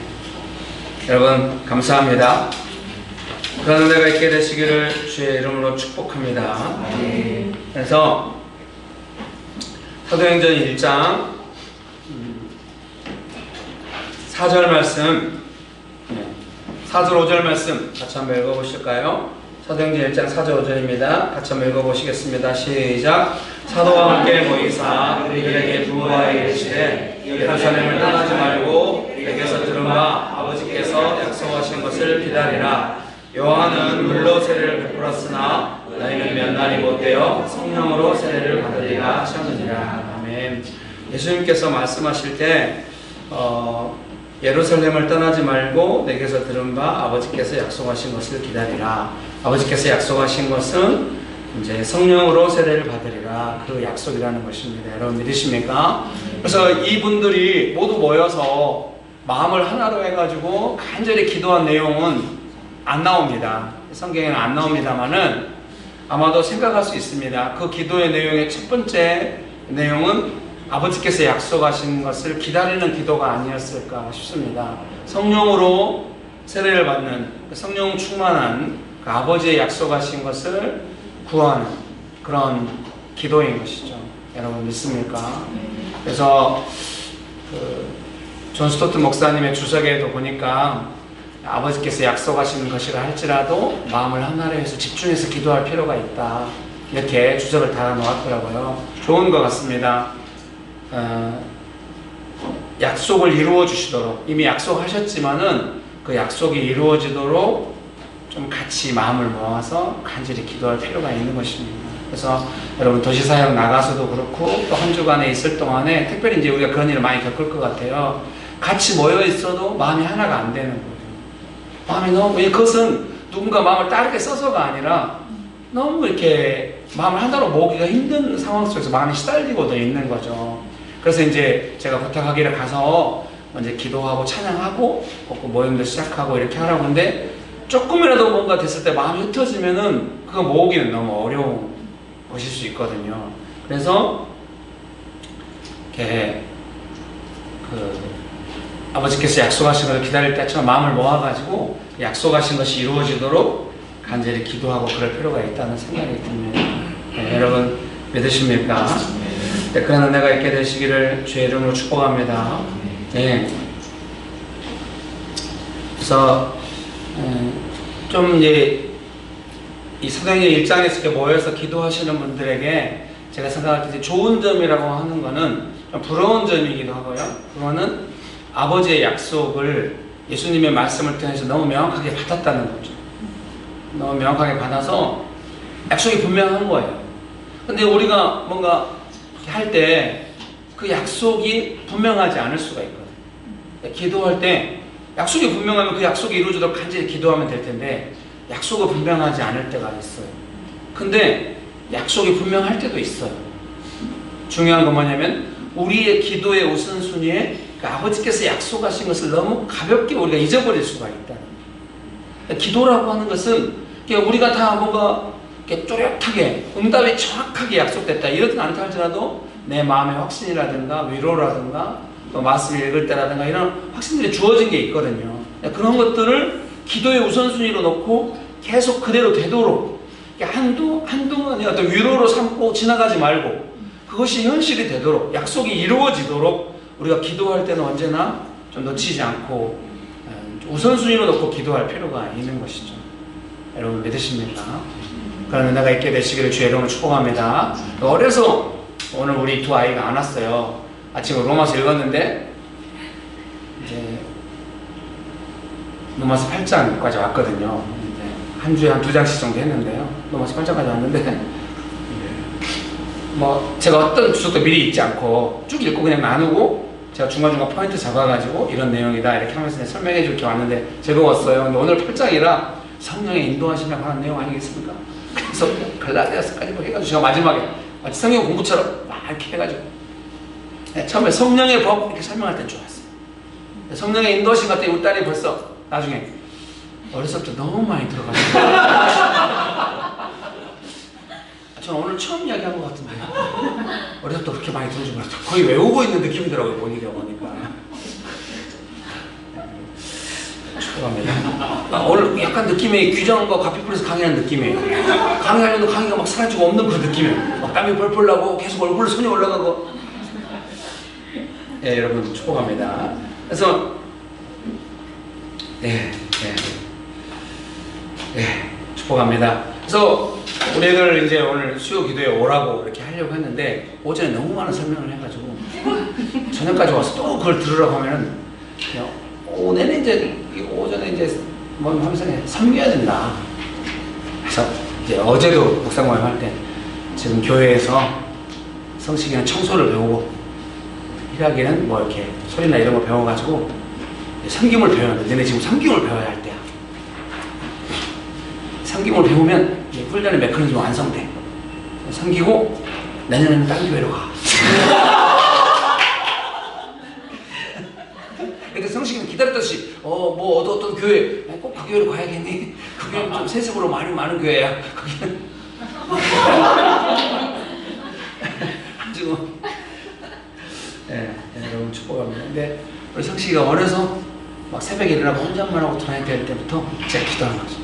여러분 감사합니다. 그런 은혜가 있게 되시기를 주의 이름으로 축복합니다. 그래서 사도행전 1장 4절 말씀, 4절 5절 말씀 같이 한번 읽어보실까요? 사도행전 1장 4절 5절입니다. 같이 한번 읽어보시겠습니다. 시작. 사도와 함께 모이사 그들에게 부모하여 이르시되 예루살렘을 떠나지 말고 내게서 들은 바 아버지께서 약속하신 것을 기다리라. 요한은 물로 세례를 베풀었으나 너희는 몇 날이 못되어 성령으로 세례를 받으리라 하셨느니라. 아멘. 예수님께서 말씀하실 때 예루살렘을 떠나지 말고 내게서 들은 바 아버지께서 약속하신 것을 기다리라. 아버지께서 약속하신 것은 이제 성령으로 세례를 받으리라, 그 약속이라는 것입니다. 여러분 믿으십니까? 그래서 이분들이 모두 모여서 마음을 하나로 해가지고 간절히 기도한 내용은 안 나옵니다. 성경에는 안 나옵니다만은 아마도 생각할 수 있습니다. 그 기도의 내용의 첫 번째 내용은 아버지께서 약속하신 것을 기다리는 기도가 아니었을까 싶습니다. 성령으로 세례를 받는, 성령 충만한 그 아버지의 약속하신 것을 구하는 그런 기도인 것이죠. 여러분 믿습니까? 그래서 존 스토트 목사님의 주석에도 보니까 아버지께서 약속하시는 것이라 할지라도 마음을 하나로 해서 집중해서 기도할 필요가 있다. 이렇게 주석을 달아 놓았더라고요. 좋은 것 같습니다. 약속을 이루어 주시도록, 이미 약속하셨지만은 그 약속이 이루어지도록 좀 같이 마음을 모아서 간절히 기도할 필요가 있는 것입니다. 그래서 여러분 도시사역 나가서도 그렇고 또 한 주간에 있을 동안에 특별히 이제 우리가 그런 일을 많이 겪을 것 같아요. 같이 모여 있어도 마음이 하나가 안 되는 거예요. 마음이 너무, 그것은 누군가 마음을 다르게 써서가 아니라 너무 이렇게 마음을 하나로 모으기가 힘든 상황 속에서 마음이 시달리고도 있는 거죠. 그래서 이제 제가 부탁하기를 가서 먼저 기도하고 찬양하고 모임도 시작하고 이렇게 하라고 하는데, 조금이라도 뭔가 됐을 때 마음이 흩어지면은 그거 모으기는 너무 어려운 것일 수 있거든요. 그래서 이렇게 아버지께서 약속하신 것을 기다릴 때처럼 마음을 모아가지고 약속하신 것이 이루어지도록 간절히 기도하고 그럴 필요가 있다는 생각이 듭니다. 네, 여러분 믿으십니까? 네, 그런 은혜가 있게 되시기를 주의 이름으로 축복합니다. 네. 그래서 좀 이제 이 사도행전 1장에서 이렇게 모여서 기도하시는 분들에게 제가 생각할 때 좋은 점이라고 하는 거는 좀 부러운 점이기도 하고요. 그거는 아버지의 약속을 예수님의 말씀을 통해서 너무 명확하게 받았다는 거죠. 너무 명확하게 받아서 약속이 분명한 거예요. 근데 우리가 뭔가 할 때 그 약속이 분명하지 않을 수가 있거든요. 기도할 때 약속이 분명하면 그 약속이 이루어지도록 간절히 기도하면 될 텐데 약속이 분명하지 않을 때가 있어요. 근데 약속이 분명할 때도 있어요. 중요한 건 뭐냐면 우리의 기도의 우선순위에 그 아버지께서 약속하신 것을 너무 가볍게 우리가 잊어버릴 수가 있다. 기도라고 하는 것은 우리가 다 뭔가 또렷하게 응답이 정확하게 약속됐다 이러진 않다 할지라도 내 마음의 확신이라든가 위로라든가 또 말씀을 읽을 때라든가 이런 확신들이 주어진 게 있거든요. 그런 것들을 기도의 우선순위로 놓고 계속 그대로 되도록 한동안의 어떤 위로로 삼고 지나가지 말고 그것이 현실이 되도록 약속이 이루어지도록 우리가 기도할 때는 언제나 좀 놓치지 않고 우선순위로 놓고 기도할 필요가 있는 것이죠. 여러분 믿으십니까? 그런 은혜가 있게 되시기를 주의 이름으로 축복합니다. 어려서 오늘 우리 두 아이가 안 왔어요. 아침에 로마서 읽었는데 이제 로마서 8장까지 왔거든요. 이제 한 주에 한 2장씩 정도 했는데요. 로마서 8장까지 왔는데 뭐 제가 어떤 주석도 미리 읽지 않고 쭉 읽고 그냥 나누고 제가 중간중간 포인트 잡아가지고 이런 내용이다 이렇게 하면서 설명해 줄게 왔는데 즐거웠어요. 근데 오늘 8장이라 성령의 인도하시려고 하는 내용 아니겠습니까? 그래서 갈라디아서까지 뭐 해가지고 제가 마지막에 마치 성경 공부처럼 막 이렇게 해가지고 처음에 성령의 법 이렇게 설명할 땐 좋았어요. 성령의 인도하심 같은 우리 딸이 벌써 나중에 어렸을 때 너무 많이 들어가지고 저는 오늘 처음 이야기한 것 같은데 어렸을 때 그렇게 많이 들어주고 거의 외우고 있는 느낌이더라고요. 보니까 축복합니다. 오늘 약간 느낌이 규정과 가피풀에서 강의하는 느낌이에요. 강의하려면 강의가 막 사라지고 없는 그 느낌이에요. 막 땀이 펄펄 나고 계속 얼굴에 손이 올라가고. 네, 여러분 축복합니다. 그래서 네, 축복합니다. 그래서 우리 애들 이제 오늘 수요 기도에 오라고 이렇게 하려고 했는데 오전에 너무 많은 설명을 해가지고 저녁까지 와서 또 그걸 들으라고 하면은 그냥 오늘은 이제 오전에 이제 뭐 하면서 섬겨야 된다. 그래서 이제 어제도 묵상 모임 할 때 지금 교회에서 성식이는 청소를 배우고 일하기는 뭐 이렇게 소리나 이런 거 배워가지고 섬김을 배우는데 너네 지금 섬김을 배워야 할 때야. 섬김을 배우면 훈련의 메커니즘이 완성돼. 섬기고 내년에는 딴 교회로 가. 근데 성식이는 기다렸듯이 뭐 어떤 교회 꼭 그 교회로 가야겠니? 그 교회는 좀 세습으로 많은 교회야. 거기는 가지고 여러분 축복합니다. 근데 우리 성식이가 어려서 막 새벽에 일어나고 혼잣말 하고 돌아다닐 때부터 제가 기도하는 거죠.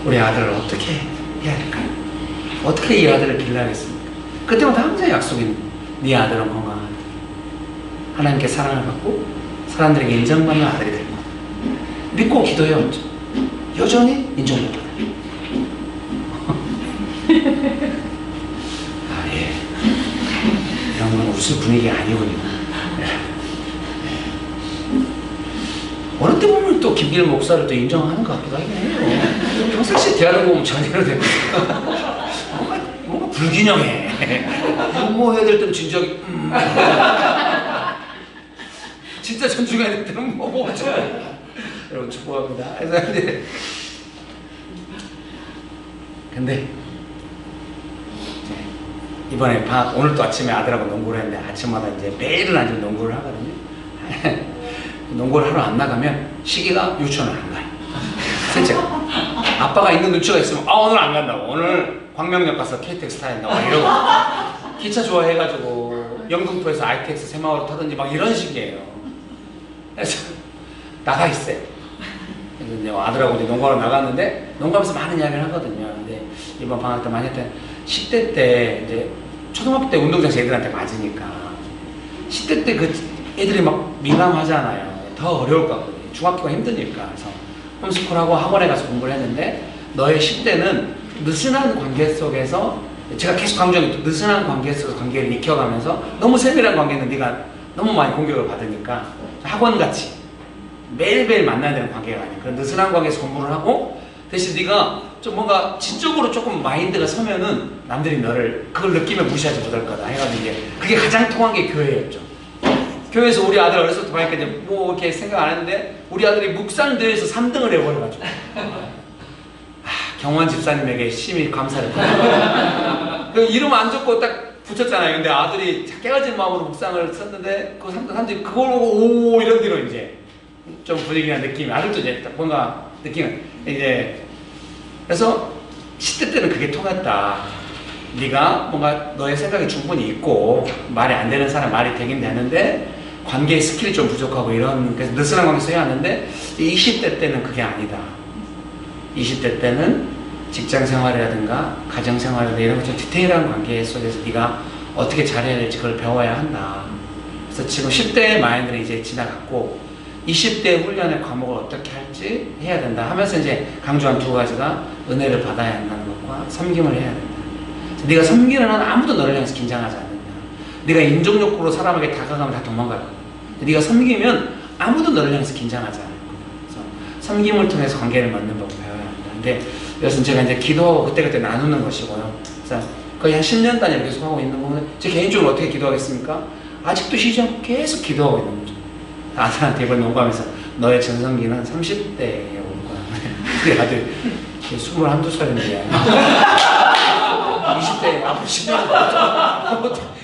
우리 아들을 어떻게 해야 될까요? 어떻게 이 아들을 길러야겠습니까? 그때마다 항상 약속이 네 아들은 건강하다. 하나님께 사랑을 받고 사람들에게 인정받는 아들이 될 거다. 믿고 기도해요. 여전히 인정 못 받아요. 아, 예. 이런 건 웃을 분위기가 아니군요. 어느 때 보면 또 김길 목사를 또 인정하는 것 같기도 하긴 해요. 평상시에 대하는 거 보면 전혀 되고 뭔가 불균형해. 뭐 해야 될 때는 진지하게 진짜 존중해야 될 때는 뭐 여러분 축복합니다. 근데 이번에 오늘 또 아침에 아들하고 농구를 했는데 아침마다 이제 매일은 아니면 농구를 하거든요. 농구를 하러 안 나가면 시기가 유치원을 안 가요. 셋째가 아빠가 있는 눈치가 있으면 오늘 안 간다고, 오늘 광명역 가서 KTX 타야 된다고 이러고, 기차 좋아해가지고 영등포에서 ITX 새마을로 타든지 막 이런 식이에요. 그래서 나가 있어요. 이제 아들하고 이제 농구하러 나갔는데 농구하면서 많은 이야기를 하거든요. 근데 이번 방학 때 많이 했던 10대 때 이제 초등학교 때 운동장에서 애들한테 맞으니까 10대 때 그 애들이 막 민감하잖아요. 더 어려울 것 같거든요. 중학교가 힘드니까. 그래서 홈스쿨하고 학원에 가서 공부를 했는데, 너의 10대는 느슨한 관계 속에서, 제가 계속 강조하는 느슨한 관계 속에서 관계를 익혀가면서, 너무 세밀한 관계는 네가 너무 많이 공격을 받으니까 학원같이 매일매일 만나야 되는 관계가 아니야. 그런 느슨한 관계에서 공부를 하고, 대신 네가 좀 뭔가 지적으로 조금 마인드가 서면은 남들이 너를 그걸 느끼면 무시하지 못할 거다 해가지고, 이제 그게 가장 통한 게 교회였죠. 교회에서 우리 아들 어렸을 때 보니까 이제 뭐 이렇게 생각 안 했는데, 우리 아들이 묵상대회에서 3등을 해버려가지고 경원 집사님에게 심히 감사를 드립니다. 그 이름 안 적고 딱 붙였잖아요. 근데 아들이 깨어진 마음으로 묵상을 썼는데 그 사람들이 그걸 보고 오 이런 뒤로 이제 좀 분위기나 느낌이, 아들도 이제 뭔가 느낌은 이제, 그래서 10대 때는 그게 통했다. 네가 뭔가 너의 생각이 충분히 있고 말이 안 되는 사람 말이 되긴 되는데 관계의 스킬이 좀 부족하고 이런, 그래서 느슨한 관계 써야 하는데, 20대 때는 그게 아니다. 20대 때는 직장 생활이라든가 가정 생활이라든가 이런 좀 디테일한 관계 속에서 네가 어떻게 잘해야 될지 그걸 배워야 한다. 그래서 지금 10대의 마인드는 이제 지나갔고 20대 훈련의 과목을 어떻게 할지 해야 된다 하면서 이제 강조한 두 가지가 은혜를 받아야 한다는 것과 섬김을 해야 된다. 네가 섬기는 한 아무도 너를 향해서 긴장하지 않는다. 네가 인종욕구로 사람에게 다가가면 다 도망갈 거야. 네가 섬기면 아무도 너를 향해서 긴장하지 않을 거야. 그래서 섬김을 통해서 관계를 맺는 법을 배워야 한다. 근데 이것은 제가 이제 기도하고 그때그때 나누는 것이고요. 그래서 거의 한 10년 단위로 계속 하고 있는 거는, 제 개인적으로 어떻게 기도하겠습니까? 아직도 쉬지 않고 계속 기도하고 있는 거죠. 아들한테 이번 농구하면서 너의 전성기는 30대에 올 거야. 우리 아들 21~22살인데 20대 앞으로 10년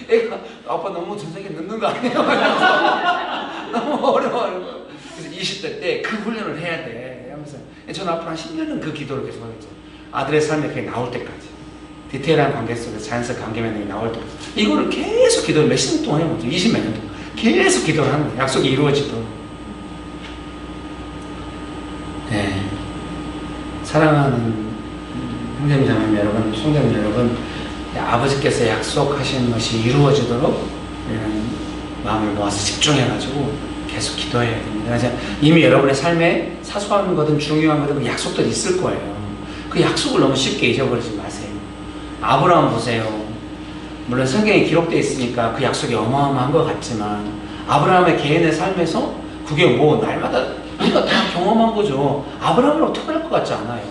애가 아빠 너무 전성기 늦는 거 아니에요? 너무 어려워. 그래서 20대 때 그 훈련을 해야 돼 하면서 저는 앞으로 한 10년은 그 기도를 계속 하겠죠. 아들의 삶에 그게 나올 때까지, 디테일한 관계 속에서 자연스럽게 관계 맺는 게 나올 때까지 이거를 계속 기도를 몇십 년 동안 해보죠. 20몇 년 동안 계속 기도를 하는 거예요. 약속이 이루어지도록. 네. 사랑하는 형제님 자매님 여러분, 성도님 여러분, 아버지께서 약속하신 것이 이루어지도록 마음을 모아서 집중해가지고 계속 기도해야 됩니다. 그래서 이미 여러분의 삶에 사소한 거든 중요한 거든 그 약속들이 있을 거예요. 그 약속을 너무 쉽게 잊어버리지 마세요. 아브라함 보세요. 물론 성경에 기록되어 있으니까 그 약속이 어마어마한 것 같지만, 아브라함의 개인의 삶에서 그게 뭐 날마다 우리가 다 경험한 거죠. 아브라함이라고 특별할 것 같지 않아요.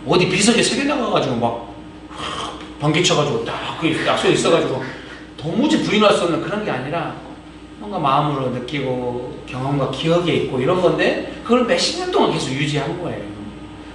어디 비석에 새겨나가가지고 막 번개쳐가지고 딱 그 약속이 있어가지고 도무지 부인할 수 없는 그런 게 아니라 뭔가 마음으로 느끼고 경험과 기억에 있고 이런 건데, 그걸 몇십 년 동안 계속 유지한 거예요.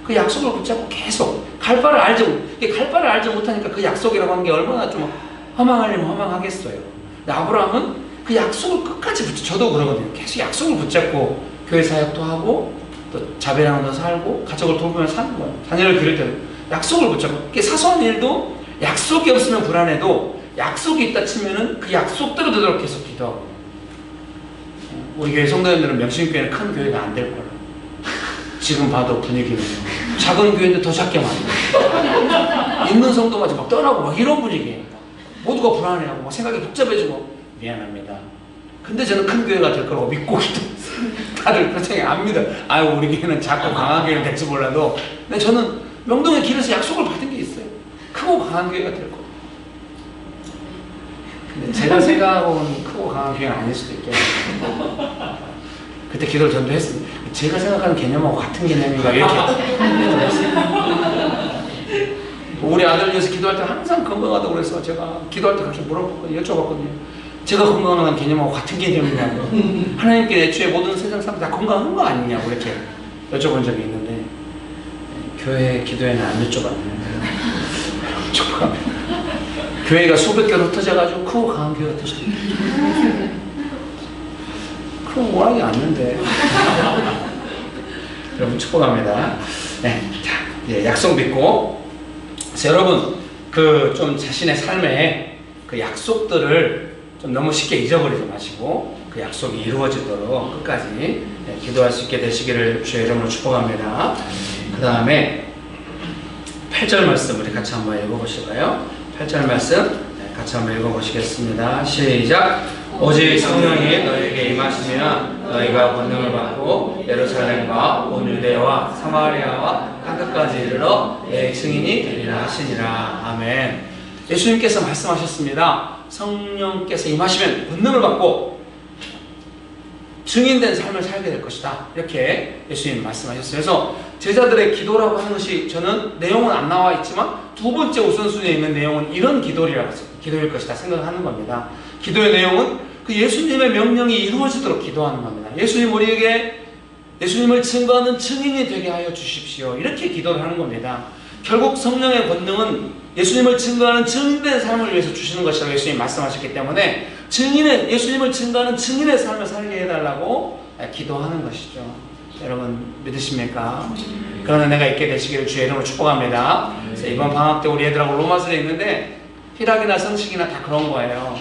그 약속을 붙잡고 계속 갈 바를 알지 못하니까 그 약속이라고 하는 게 얼마나 좀 허망하려면 허망하겠어요. 근데 아브라함은 그 약속을 끝까지 저도 그러거든요. 계속 약속을 붙잡고 교회 사역도 하고 또 자배랑도 살고 가족을 돌보면서 사는 거예요. 자녀를 기를 때도 약속을 붙잡고, 이게 사소한 일도 약속이 없으면 불안해도 약속이 있다 치면은 그 약속대로 되도록 계속 기도하고. 우리 교회 성도님들은 명심교회는 큰 교회가 안 될 거예요. 지금 봐도 분위기는 작은 교회인데 더 작게 만들고 있는 성도가 막 떠나고 막 이런 분위기예요. 모두가 불안해하고 막 생각이 복잡해지고. 미안합니다. 근데 저는 큰 교회가 될 거라고 믿고 있어요. 다들 표정이 안 믿어. 아유, 우리 교회는 작고 강한 교회는 될지 몰라도, 근데 저는 명동의 길에서 약속을 받은 게 있어요. 크고 강한 교회가 될 거예요. 근데 제가 생각하고는 크고 강한 교회는 아닐 수도 있겠네요. 그때 기도를 전도했습니다. 제가 생각하는 개념하고 같은 개념인가 이렇게 우리 아들 위해서 기도할 때 항상 건강하다고 그래서 제가 기도할 때 같이 물어봤거든요. 여쭤봤거든요. 제가 건강한 개념하고 같은 개념이냐고. 하나님께 애초에 모든 세상 사람 다 건강한 거 아니냐고 이렇게 여쭤본 적이 있는데, 교회 기도회는 안 여쭤봤네요. 교회가 수백 개로 흩어져가지고 크고 강한 교회가 흩어졌어요. 그럼 원하지 않는데. 여러분 축복합니다. 네, 자, 예, 약속 믿고. 자, 여러분 그 좀 자신의 삶에 그 약속들을 좀 너무 쉽게 잊어버리지 마시고 그 약속이 이루어지도록 끝까지 네, 기도할 수 있게 되시기를 주의 이름으로 축복합니다. 그 다음에 8절 말씀 우리 같이 한번 읽어보실까요? 8절 말씀 네, 같이 한번 읽어보시겠습니다. 시작. 오직 성령이 너에게 임하시면 너희가 권능을 받고 예루살렘과 온 유대와 사마리아와 땅끝까지 이르러 내 증인이 되리라 하시니라. 아멘. 예수님께서 말씀하셨습니다. 성령께서 임하시면 권능을 받고 증인된 삶을 살게 될 것이다. 이렇게 예수님 말씀하셨어요. 그래서 제자들의 기도라고 하는 것이 저는 내용은 안 나와 있지만 두 번째 우선순위에 있는 내용은 이런 기도일 것이다 생각하는 겁니다. 기도의 내용은 그 예수님의 명령이 이루어지도록 기도하는 겁니다. 예수님 우리에게 예수님을 증거하는 증인이 되게 하여 주십시오. 이렇게 기도를 하는 겁니다. 결국 성령의 권능은 예수님을 증거하는 증인된 삶을 위해서 주시는 것이라고 예수님이 말씀하셨기 때문에 예수님을 증거하는 증인의 삶을 살게 해달라고 기도하는 것이죠. 여러분 믿으십니까? 그런 은혜가 있게 되시기를 주의 이름으로 축복합니다. 그래서 이번 방학 때 우리 애들하고 로마서에 있는데 희락이나 성식이나 다 그런 거예요.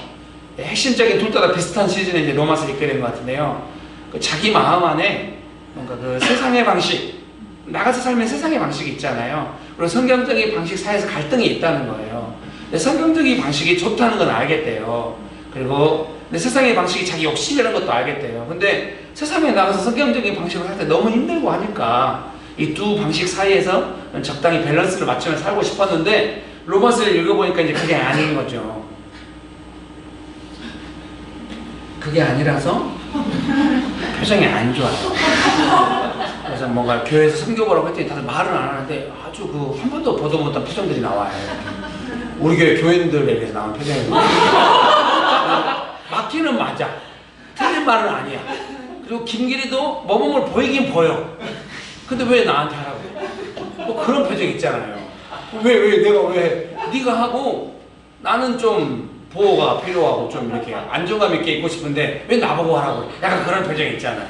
핵심적인 둘 다 비슷한 시즌에 이제 로마서를 읽게 된 것 같은데요. 그 자기 마음 안에 뭔가 그 세상의 방식, 나가서 살면 세상의 방식이 있잖아요. 그리고 성경적인 방식 사이에서 갈등이 있다는 거예요. 근데 성경적인 방식이 좋다는 건 알겠대요. 그리고 근데 세상의 방식이 자기 욕심이라는 것도 알겠대요. 근데 세상에 나가서 성경적인 방식을 할 때 너무 힘들고 하니까 이 두 방식 사이에서 적당히 밸런스를 맞추며 살고 싶었는데 로마서를 읽어보니까 이제 그게 아닌 거죠. 그게 아니라서 표정이 안 좋아요. 그래서 뭔가 교회에서 섬겨보라고 했더니 다들 말은 안 하는데 아주 그 한 번도 보도 못한 표정들이 나와요. 우리 교회 교인들에게서 나온 표정이 맞기는 맞아. 틀린 말은 아니야. 그리고 김길이도 뭐뭐뭘 보이긴 보여. 근데 왜 나한테 하라고? 뭐 그런 표정 있잖아요. 네가 하고 나는 좀 보호가 필요하고 좀 이렇게 안정감 있게 있고 싶은데 왜 나보고 하라고? 약간 그런 표정이 있잖아요.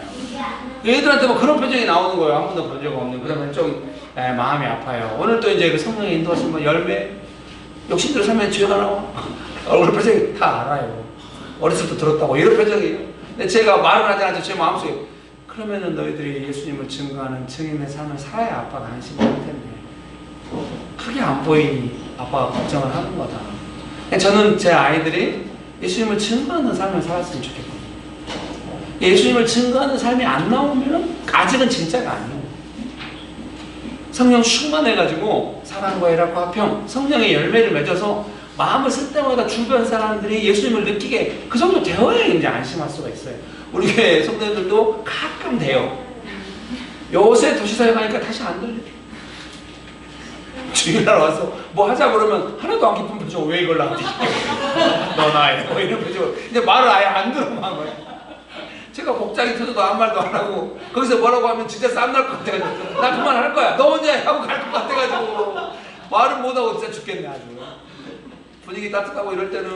얘들한테 뭐 그런 표정이 나오는 거예요. 한 번도 본 적 없는. 그러면 좀 마음이 아파요. 오늘 또 이제 그 성령의 인도하신 뭐 열매 욕심대로 살면 죄가 나와. 얼굴 표정이 다 알아요. 어렸을 때 들었다고 이런 표정이에요. 근데 제가 말을 하지 않아도 제 마음속에 그러면은 너희들이 예수님을 증거하는 증인의 삶을 살아야 아빠가 안심을 할 텐데 크게 안 보이니 아빠가 걱정을 하는 거다. 저는 제 아이들이 예수님을 증거하는 삶을 살았으면 좋겠거든요. 예수님을 증거하는 삶이 안 나오면 아직은 진짜가 아니에요. 성령 충만해가지고 사랑과 희락과 화평, 성령의 열매를 맺어서 마음을 쓸 때마다 주변 사람들이 예수님을 느끼게 그 정도 되어야 이제 안심할 수가 있어요. 우리 교회 성도들도 가끔 돼요. 요새 도시사회 가니까 다시 안 들려. 주일날 와서 뭐 하자 그러면 하나도 안 기쁜 표정. 왜 이걸 나한테 시켜? 너 나야 뭐 이런 표정. 근데 말을 아예 안 들어만 거야. 제가 복장이 터져도 아무 말도 안 하고 거기서 뭐라고 하면 진짜 쌈날 것 같아가지고 나 그만할 거야. 너 혼자 하고 갈 것 같아가지고 말은 못하고 진짜 죽겠네 아주. 분위기 따뜻하고 이럴 때는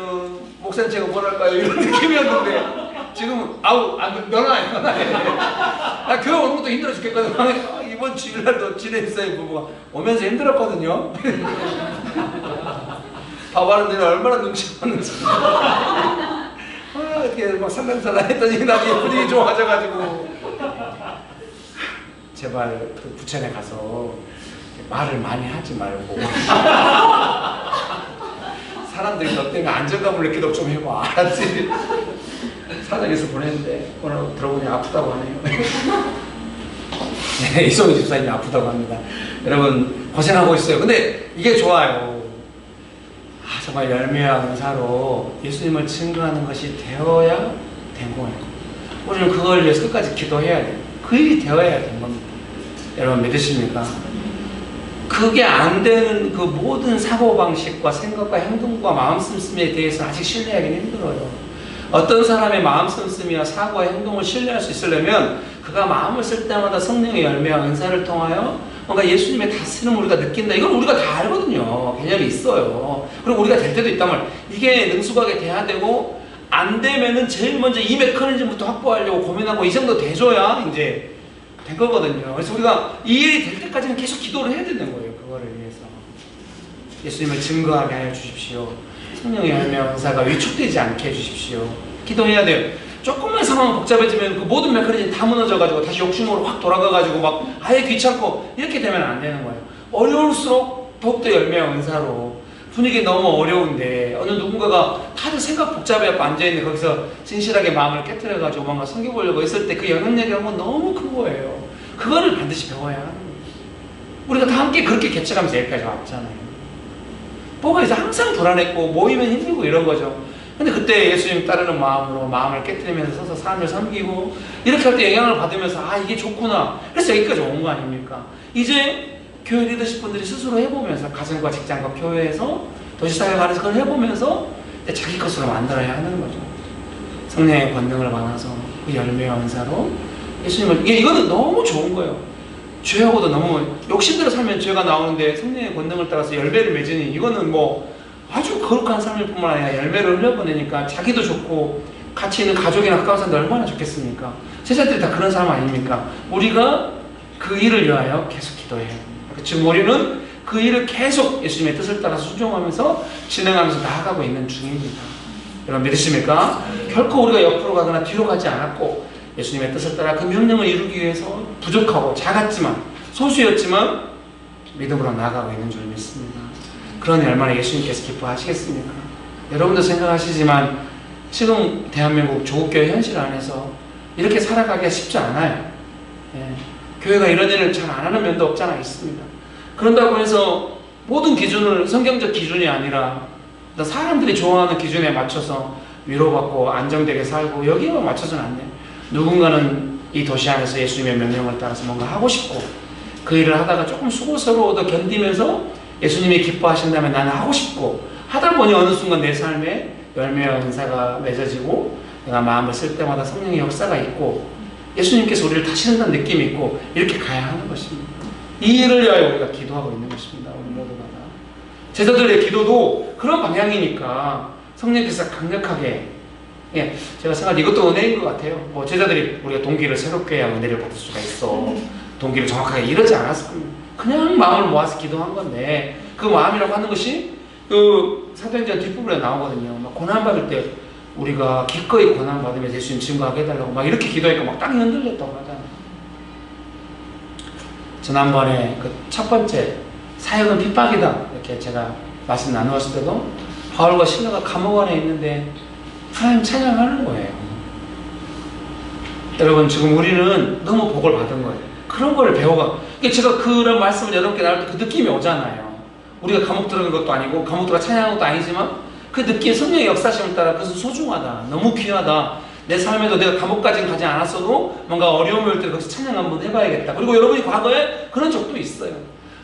목사님 제가 뭘 할까요? 이런 느낌이었는데 지금은 아우 너나 해. 나 교회 오는 것도 힘들어 죽겠거든. 이번 주일날도 지내있어요 부부가 오면서 힘들었거든요. 봐봐는 내가 얼마나 눈치 봤는지. 이렇게 막 살랑살랑 했더니 나중에 분위기 좋아져가지고 제발 그 부천에 가서 말을 많이 하지 말고 사람들이 너 때문에 안정감을 느끼도록 좀 해봐. 알았지? 사정에서 보냈는데 오늘 들어보니 아프다고 하네요. 네, 이성희 집사님이 아프다고 합니다. 여러분 고생하고 있어요. 근데 이게 좋아요. 정말 열매와 은사로 예수님을 증거하는 것이 되어야 된 거예요. 우리는 그걸 위해서 끝까지 기도해야 돼요. 그 일이 되어야 된 겁니다. 여러분 믿으십니까? 그게 안 되는 그 모든 사고방식과 생각과 행동과 마음 씀씀이에 대해서 아직 신뢰하기는 힘들어요. 어떤 사람의 마음 씀씀이와 사고와 행동을 신뢰할 수 있으려면 그가 마음을 쓸 때마다 성령의 열매와 은사를 통하여 뭔가 예수님의 다스림을 우리가 느낀다. 이건 우리가 다 알거든요. 개념이 있어요. 그리고 우리가 될 때도 있단 말이에요. 이게 능숙하게 돼야 되고 안 되면은 제일 먼저 이 메커니즘부터 확보하려고 고민하고 이 정도 돼줘야 이제 된 거거든요. 그래서 우리가 이 일이 될 때까지는 계속 기도를 해야 되는 거예요. 그거를 위해서. 예수님을 증거하게 하여 주십시오. 성령의 열매와 은사가 위축되지 않게 해주십시오. 기도해야 돼요. 조금만 상황 복잡해지면 그 모든 메커니즘이 다 무너져가지고 다시 욕심으로 확 돌아가가지고 막 아예 귀찮고 이렇게 되면 안 되는 거예요. 어려울수록 더욱더 열매와 은사로 분위기 너무 어려운데 어느 누군가가 다들 생각 복잡해갖고 앉아있는데 거기서 진실하게 마음을 깨트려가지고 뭔가 섬겨보려고 했을 때 그 영향력이 한 건 너무 큰 거예요. 그거를 반드시 배워야 하는 거예요. 우리가 다 함께 그렇게 개척하면서 여기까지 왔잖아요. 뭐가 이제 항상 불안했고 모이면 힘들고 이런 거죠. 근데 그때 예수님 따르는 마음으로 마음을 깨트리면서 서서 사람을 섬기고 이렇게 할 때 영향을 받으면서 아 이게 좋구나. 그래서 여기까지 온 거 아닙니까? 이제 교회 리더십 분들이 스스로 해보면서 가정과 직장과 교회에서 도시사회 안에서 그걸 해보면서 자기 것으로 만들어야 하는 거죠. 성령의 권능을 받아서 그 열매와 은사로 예수님을 이거는 너무 좋은 거예요. 죄하고도 너무 욕심대로 살면 죄가 나오는데 성령의 권능을 따라서 열매를 맺으니 이거는 뭐 아주 거룩한 삶일 뿐만 아니라 열매를 흘려보내니까 자기도 좋고 같이 있는 가족이나 가까운 사람들 얼마나 좋겠습니까? 제자들이 다 그런 사람 아닙니까? 우리가 그 일을 위하여 계속 기도해야 합니다. 지금 우리는 그 일을 계속 예수님의 뜻을 따라 순종하면서 진행하면서 나아가고 있는 중입니다. 여러분 믿으십니까? 결코 우리가 옆으로 가거나 뒤로 가지 않았고 예수님의 뜻을 따라 그 명령을 이루기 위해서 부족하고 작았지만 소수였지만 믿음으로 나아가고 있는 줄 믿습니다. 그러니 얼마나 예수님께서 기뻐하시겠습니까? 여러분도 생각하시지만 지금 대한민국 조국교회 현실 안에서 이렇게 살아가기가 쉽지 않아요. 예. 교회가 이런 일을 잘 안 하는 면도 없지 않아 있습니다. 그런다고 해서 모든 기준을 성경적 기준이 아니라 사람들이 좋아하는 기준에 맞춰서 위로받고 안정되게 살고 여기에만 맞춰서는 안 돼요. 누군가는 이 도시 안에서 예수님의 명령을 따라서 뭔가 하고 싶고 그 일을 하다가 조금 수고스러워도 견디면서 예수님이 기뻐하신다면 나는 하고 싶고 하다 보니 어느 순간 내 삶에 열매와 은사가 맺어지고 내가 마음을 쓸 때마다 성령의 역사가 있고 예수님께서 우리를 다시는다는 느낌이 있고 이렇게 가야 하는 것입니다. 이 일을 위하여 우리가 기도하고 있는 것입니다. 우리 모두가 다. 제자들의 기도도 그런 방향이니까 성령께서 강력하게 제가 생각할 이것도 은혜인 것 같아요. 뭐 제자들이 우리가 동기를 새롭게 해야 은혜를 받을 수가 있어. 동기를 정확하게 이러지 않았을 겁니다. 그냥 마음을 모아서 기도한 건데 그 마음이라고 하는 것이 그 사도행전 뒷부분에 나오거든요. 막 고난받을 때 우리가 기꺼이 고난받으면서 예수님 증거하게 해달라고 막 이렇게 기도하니까 막 땅이 흔들렸다고 하잖아요. 지난번에 그 첫 번째 사역은 핍박이다 이렇게 제가 말씀 나누었을 때도 바울과 실라가 감옥 안에 있는데 하나님 찬양하는 거예요. 여러분 지금 우리는 너무 복을 받은 거예요. 그런 걸 배워가. 제가 그런 말씀을 여러분께 나눌 때 그 느낌이 오잖아요. 우리가 감옥 들어간 것도 아니고 감옥 들어가 찬양하는 것도 아니지만 그 느낌 성령의 역사심을 따라 그것은 소중하다. 너무 귀하다. 내 삶에도 내가 감옥까지는 가지 않았어도 뭔가 어려움이 올 때 거기서 찬양 한번 해봐야겠다. 그리고 여러분이 과거에 그런 적도 있어요.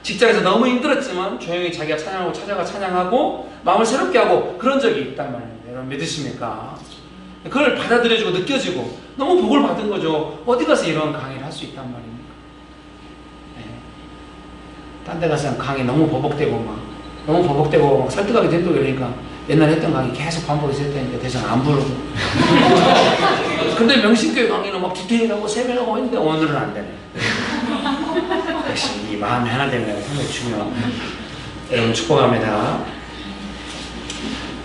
직장에서 너무 힘들었지만 조용히 자기가 찬양하고 찾아가 찬양하고 마음을 새롭게 하고 그런 적이 있단 말이에요. 여러분 믿으십니까? 그걸 받아들여지고 느껴지고 너무 복을 받은 거죠. 어디 가서 이런 강의를 할 수 있단 말입니까? 네. 딴 데 가서 강의 너무 버벅대고 막 설득하게 된다고 그러니까 옛날에 했던 강의 계속 반복해서 했다니까 대장 안 부르고 근데 명신교회 강의는 막 디테일하고 세밀하고 했는데 오늘은 안 되네. 역시 이 마음이 하나 되는 게 상당히 중요합니다. 여러분 축복합니다.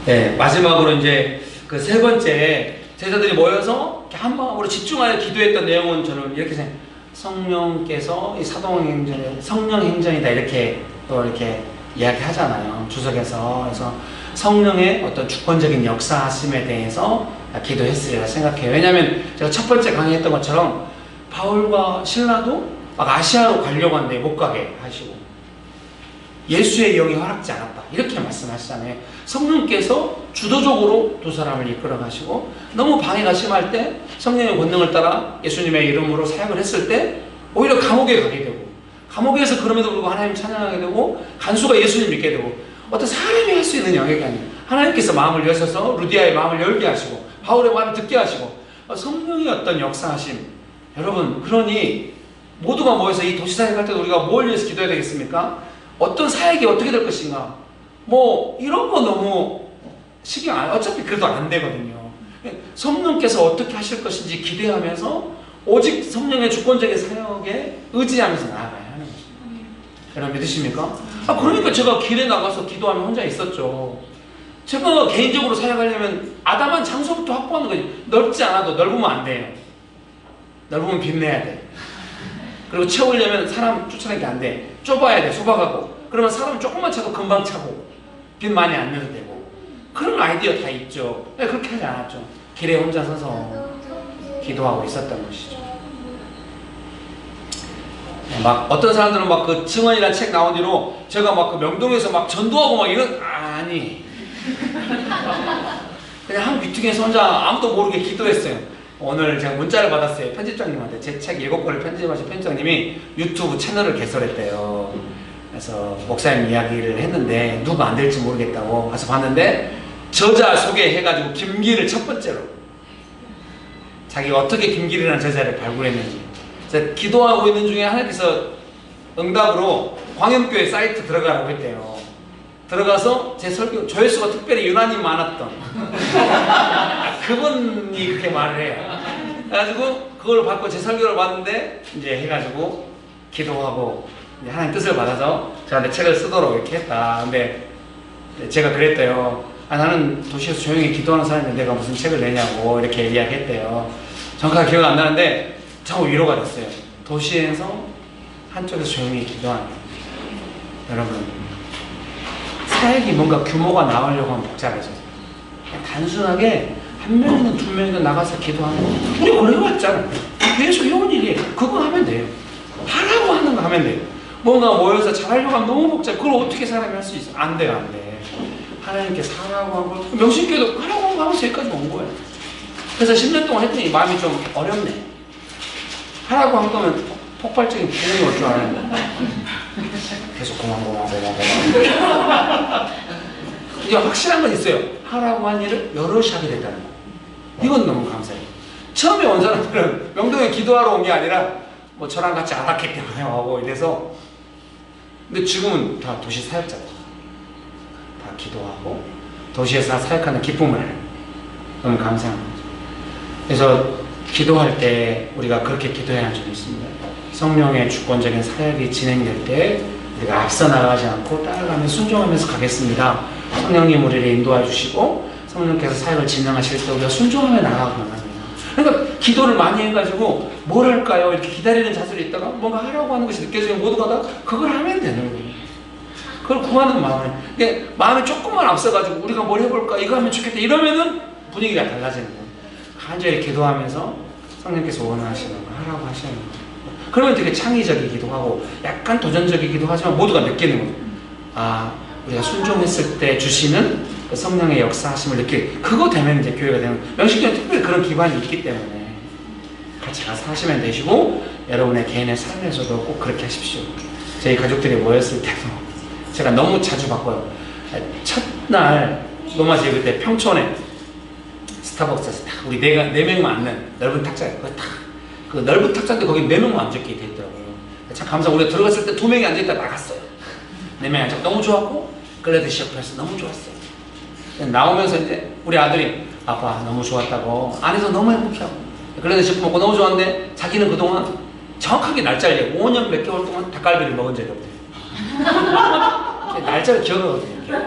네, 마지막으로 이제 그 세 번째 제자들이 모여서 한 마음으로 집중하여 기도했던 내용은 저는 이렇게 생각해요. 성령께서 이 사도행전에 성령 행전이다 이렇게 또 이렇게 이야기하잖아요. 주석에서. 그래서 성령의 어떤 주권적인 역사하심에 대해서 기도했으리라 생각해요. 왜냐하면 제가 첫 번째 강의했던 것처럼 바울과 신라도 막 아시아로 가려고 하는데 못 가게 하시고 예수의 영이 허락지 않았다 이렇게 말씀하시잖아요. 성령께서 주도적으로 두 사람을 이끌어 가시고 너무 방해가 심할 때 성령의 권능을 따라 예수님의 이름으로 사역을 했을 때 오히려 감옥에 가게 되고 감옥에서 그럼에도 불구하고 하나님 찬양하게 되고 간수가 예수님 믿게 되고 어떤 사람이 할 수 있는 영역이 아니에요. 하나님께서 마음을 여셔서 루디아의 마음을 열게 하시고 바울의 말을 듣게 하시고 성령의 어떤 역사하심. 여러분 그러니 모두가 모여서 이 도시사역 할 때도 우리가 뭘 위해서 기도해야 되겠습니까? 어떤 사역이 어떻게 될 것인가 뭐 이런 거 너무 신경 안 어차피 그래도 안 되거든요. 성령께서 어떻게 하실 것인지 기대하면서 오직 성령의 주권적인 사역에 의지하면서 나아가야 하는 것입니다. 여러분 믿으십니까? 그러니까 제가 길에 나가서 기도하면 혼자 있었죠. 제가 개인적으로 사역하려면 아담한 장소부터 확보하는 거지. 넓지 않아도 넓으면 안 돼요. 넓으면 빛내야 돼. 그리고 채우려면 사람 쫓아내기 안 돼. 좁아야 돼. 소박하고. 그러면 사람 조금만 차도 금방 차고 빛 많이 안 내도 되고. 그런 아이디어 다 있죠. 그렇게 하지 않았죠. 길에 혼자 서서 기도하고 있었던 것이죠. 막 어떤 사람들은 막 그 증언이라는 책 나온 뒤로 제가 막 그 명동에서 막 전도하고 막 이런 아니 그냥 한 미팅에서 혼자 아무도 모르게 기도했어요. 오늘 제가 문자를 받았어요. 편집장님한테 제 책 7권을 편집하신 편집장님이 유튜브 채널을 개설했대요. 그래서 목사님 이야기를 했는데 누가 안 될지 모르겠다고 가서 봤는데 저자 소개해가지고 김길을 첫 번째로 자기가 어떻게 김길이라는 저자를 발굴했는지 제가 기도하고 있는 중에 하나님께서 응답으로 광염교회 사이트 들어가라고 했대요. 들어가서 제 설교 조회수가 특별히 유난히 많았던 그분이 그렇게 말을 해요. 그래가지고 그걸 받고 제 설교를 봤는데 이제 해가지고 기도하고 이제 하나님 뜻을 받아서 저한테 책을 쓰도록 이렇게 했다. 근데 제가 그랬대요. 나는 도시에서 조용히 기도하는 사람인데 내가 무슨 책을 내냐고 이렇게 이야기했대요. 정확하게 기억 안 나는데 참 위로가 됐어요. 도시에서 한쪽에서 조용히 기도하는 여러분 사역이 뭔가 규모가 나오려고 하면 복잡해져요. 단순하게 한 명이든 두 명이든 나가서 기도하는 거 우리 오래 해왔잖아. 계속 해온 일이에요. 그거 하면 돼요. 하라고 하는 거 하면 돼요. 뭔가 모여서 잘하려고 하면 너무 복잡해. 그걸 어떻게 사람이 할 수 있어? 안 돼요, 안 돼. 하나님께 하라고 한 거 명심교회도 하라고 한 거 하면서 여기까지 온 거예요. 그래서 10년 동안 했더니 마음이 좀 어렵네. 하라고 한 거면 폭발적인 부흥이 올 줄 알았는데 계속 고만 이게 확실한 건 있어요. 하라고 한 일을 여럿이 하게 됐다는 거. 이건 너무 감사해요. 처음에 온 사람들은 명동에 기도하러 온 게 아니라 뭐 저랑 같이 아닥했 때문에 오고 이래서 근데 지금은 다 도시 사역자들 다 기도하고 도시에서 사역하는 기쁨을 너무 감사한 거죠. 그래서 기도할 때 우리가 그렇게 기도해야 할 점이 있습니다. 성령의 주권적인 사역이 진행될 때 우리가 앞서 나가지 않고 따라가며 순종하면서 가겠습니다. 성령님 우리를 인도해 주시고 성령께서 사역을 진행하실 때 우리가 순종하며 나가기만 합니다. 그러니까 기도를 많이 해가지고 뭘 할까요? 이렇게 기다리는 자세로 있다가 뭔가 하라고 하는 것이 느껴지면 모두가 다 그걸 하면 되는 거예요. 그걸 구하는 마음에 그러니까 마음이 조금만 앞서가지고 우리가 뭘 해볼까? 이거 하면 좋겠다 이러면은 분위기가 달라지는 거예요. 간절히 기도하면서 성령께서 원하시는 거 하라고 하시는 거 그러면 되게 창의적이기도 하고 약간 도전적이기도 하지만 모두가 느끼는 거예요. 아 우리가 순종했을 때 주시는 그 성령의 역사하심을 느끼게 그거 되면 이제 교회가 되는 명식교회는 특별히 그런 기반이 있기 때문에 같이 가서 하시면 되시고 여러분의 개인의 삶에서도 꼭 그렇게 하십시오. 저희 가족들이 모였을 때도 제가 너무 자주 바꿔요. 첫날 노마지 그때 평촌에 스타벅스에서 딱 우리 네 명만 앉는 넓은 탁자예요. 그 넓은 탁자인데 거기 4명만 앉았게 돼 있더라고요. 참 감사하고 우리가 들어갔을 때 2명이 앉아있다 나갔어요. 4명이 앉아 너무 좋았고 글래드시 옆에서 너무 좋았어요. 나오면서 이제 우리 아들이 아빠 너무 좋았다고 안에서 너무 행복해하고 글래드시 먹고 너무 좋았는데 자기는 그동안 정확하게 날짜를 5년 몇 개월 동안 닭갈비를 먹은 적이 없대요. 날짜를 기억하거든요.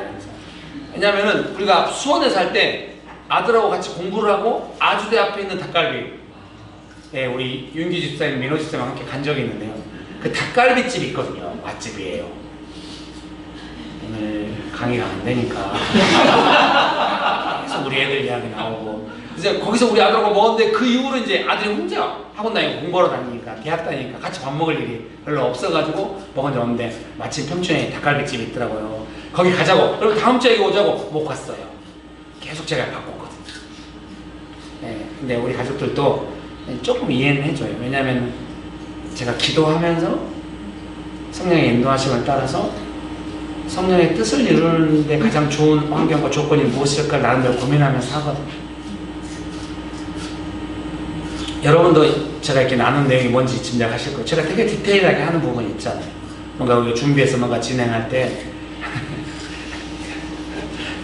왜냐면은 우리가 수원에 살 때 아들하고 같이 공부를 하고 아주대 앞에 있는 닭갈비 네, 우리 윤기 집사님, 민호 집사님과 함께 간 적이 있는데요. 그 닭갈비집이 있거든요. 맛집이에요. 오늘 강의가 안 되니까 그래서 우리 애들 이야기 나오고. 이제 거기서 우리 아들하고 먹었는데 그 이후로 이제 아들이 혼자 학원 다니고 공부하러 다니니까 대학 다니니까 같이 밥 먹을 일이 별로 없어가지고 먹은 적 없는데 마침 평촌에 닭갈비집이 있더라고요. 거기 가자고. 그리고 다음 주에 오자고 못 갔어요. 계속 제가 바꿨거든요. 네, 근데 우리 가족들도 조금 이해는 해줘요. 왜냐하면 제가 기도하면서 성령의 인도하심을 따라서 성령의 뜻을 이루는데 가장 좋은 환경과 조건이 무엇일까 나름대로 고민하면서 하거든요. 여러분도 제가 이렇게 나눈 내용이 뭔지 짐작하실 거예요. 제가 되게 디테일하게 하는 부분이 있잖아요. 뭔가 우리가 준비해서 뭔가 진행할 때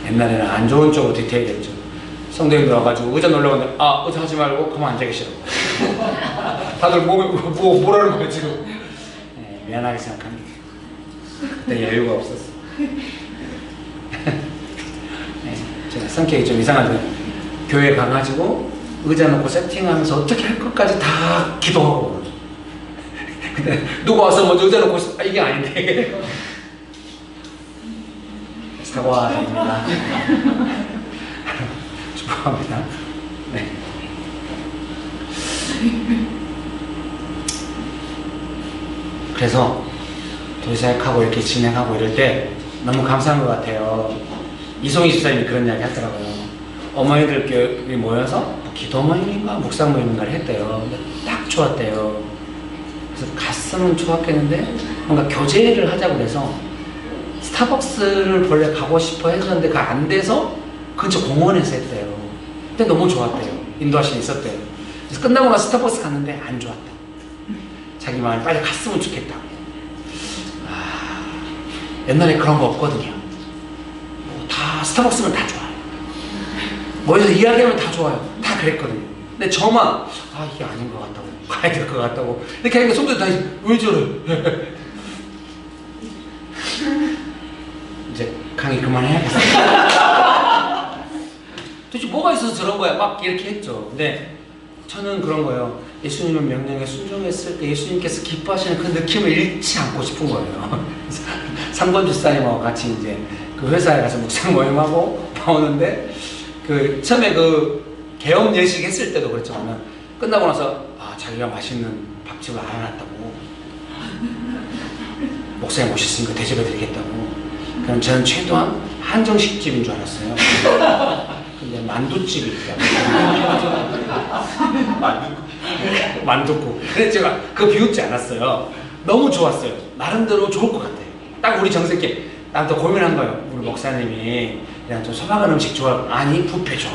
옛날에는 안 좋은 쪽으로 디테일했죠. 성도님들 와가지고 의자 놀러 오는데 의자 하지 말고 가만 앉아 계시라고. 다들 뭐라는 거예요 지금. 네, 미안하게 생각합니다. 그때 여유가 없었어. 네, 제가 성격이 좀 이상하죠. 교회 가가지고 의자 놓고 세팅하면서 어떻게 할 것까지 다 기도하고. 근데 누가 와서 먼저 의자 놓고 있어. 이게 아닌데. 사과드립니다. 축복합니다. 네. 그래서 도시사역하고 이렇게 진행하고 이럴 때 너무 감사한 것 같아요. 이송희 집사님이 그런 이야기 하더라고요. 어머니들끼리 모여서 기도 모임인가 묵상 모임인가를 했대요. 근데 딱 좋았대요. 그래서 갔으면 좋았겠는데 뭔가 교제를 하자고 그래서 스타벅스를 원래 가고 싶어 했었는데 그거 안 돼서 근처 공원에서 했대요. 근데 너무 좋았대요. 인도하심이 있었대요. 그래서 끝나고 나서 스타벅스 갔는데 안 좋았다. 자기 마음에 빨리 갔으면 좋겠다. 옛날에 그런 거 없거든요. 다 스타벅스면 다 좋아요. 모여서 이야기하면 다 좋아요. 다 그랬거든요. 근데 저만 이게 아닌 것 같다고, 가야 될 것 같다고 이렇게 하니까 손들 다 왜 저래? 이제 강의 그만해야겠어요. 도대체 뭐가 있어서 저런 거야? 막 이렇게 했죠. 근데 저는 그런 거예요. 예수님의 명령에 순종했을 때 예수님께서 기뻐하시는 그 느낌을 잃지 않고 싶은 거예요. 상권 집사님하고 같이 이제 그 회사에 가서 묵상 모임하고 나오는데 그 처음에 그 개업 예식 했을 때도 그랬지만 끝나고 나서 자기가 맛있는 밥집을 알아놨다고 목사님 오셨으니까 대접해 드리겠다고. 그럼 저는 최소한 한정식집인 줄 알았어요. 근데 만두집이 있더라고요. 만두국. 근데 제가 그거 비웃지 않았어요. 너무 좋았어요. 나름대로 좋을 것 같아요. 딱 우리 정색해. 난 또 고민한 거예요. 우리 목사님이 그냥 좀 소박한 음식 좋아. 아니 뷔페 좋아.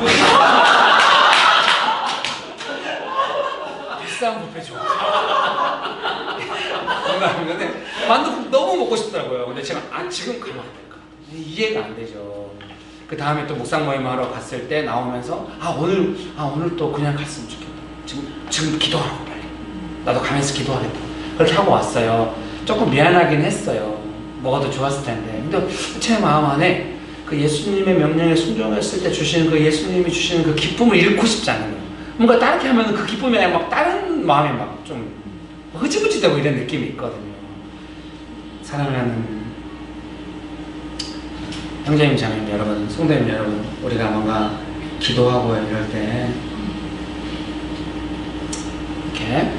비싼 뷔페 좋아. 근데 만두국 너무 먹고 싶더라고요. 근데 제가 지금 가면 안 될까? 이해가 안 되죠. 그 다음에 또 묵상 모임 하러 갔을 때 나오면서 오늘 또 그냥 갔으면 좋겠다. 지금 기도하라고 빨리. 나도 가면서 기도하겠다. 그렇게 하고 왔어요. 조금 미안하긴 했어요. 먹어도 좋았을 텐데. 근데 제 마음 안에 그 예수님의 명령에 순종했을 때 주시는 그 예수님이 주시는 그 기쁨을 잃고 싶지 않은 거예요. 뭔가 다르게 하면 그 기쁨이 아니라 막 다른 마음이 막 좀 흐지부지 되고 이런 느낌이 있거든요. 사랑하는 형제님, 자매님 여러분, 성도님 여러분, 우리가 뭔가 기도하고 이럴 때 이렇게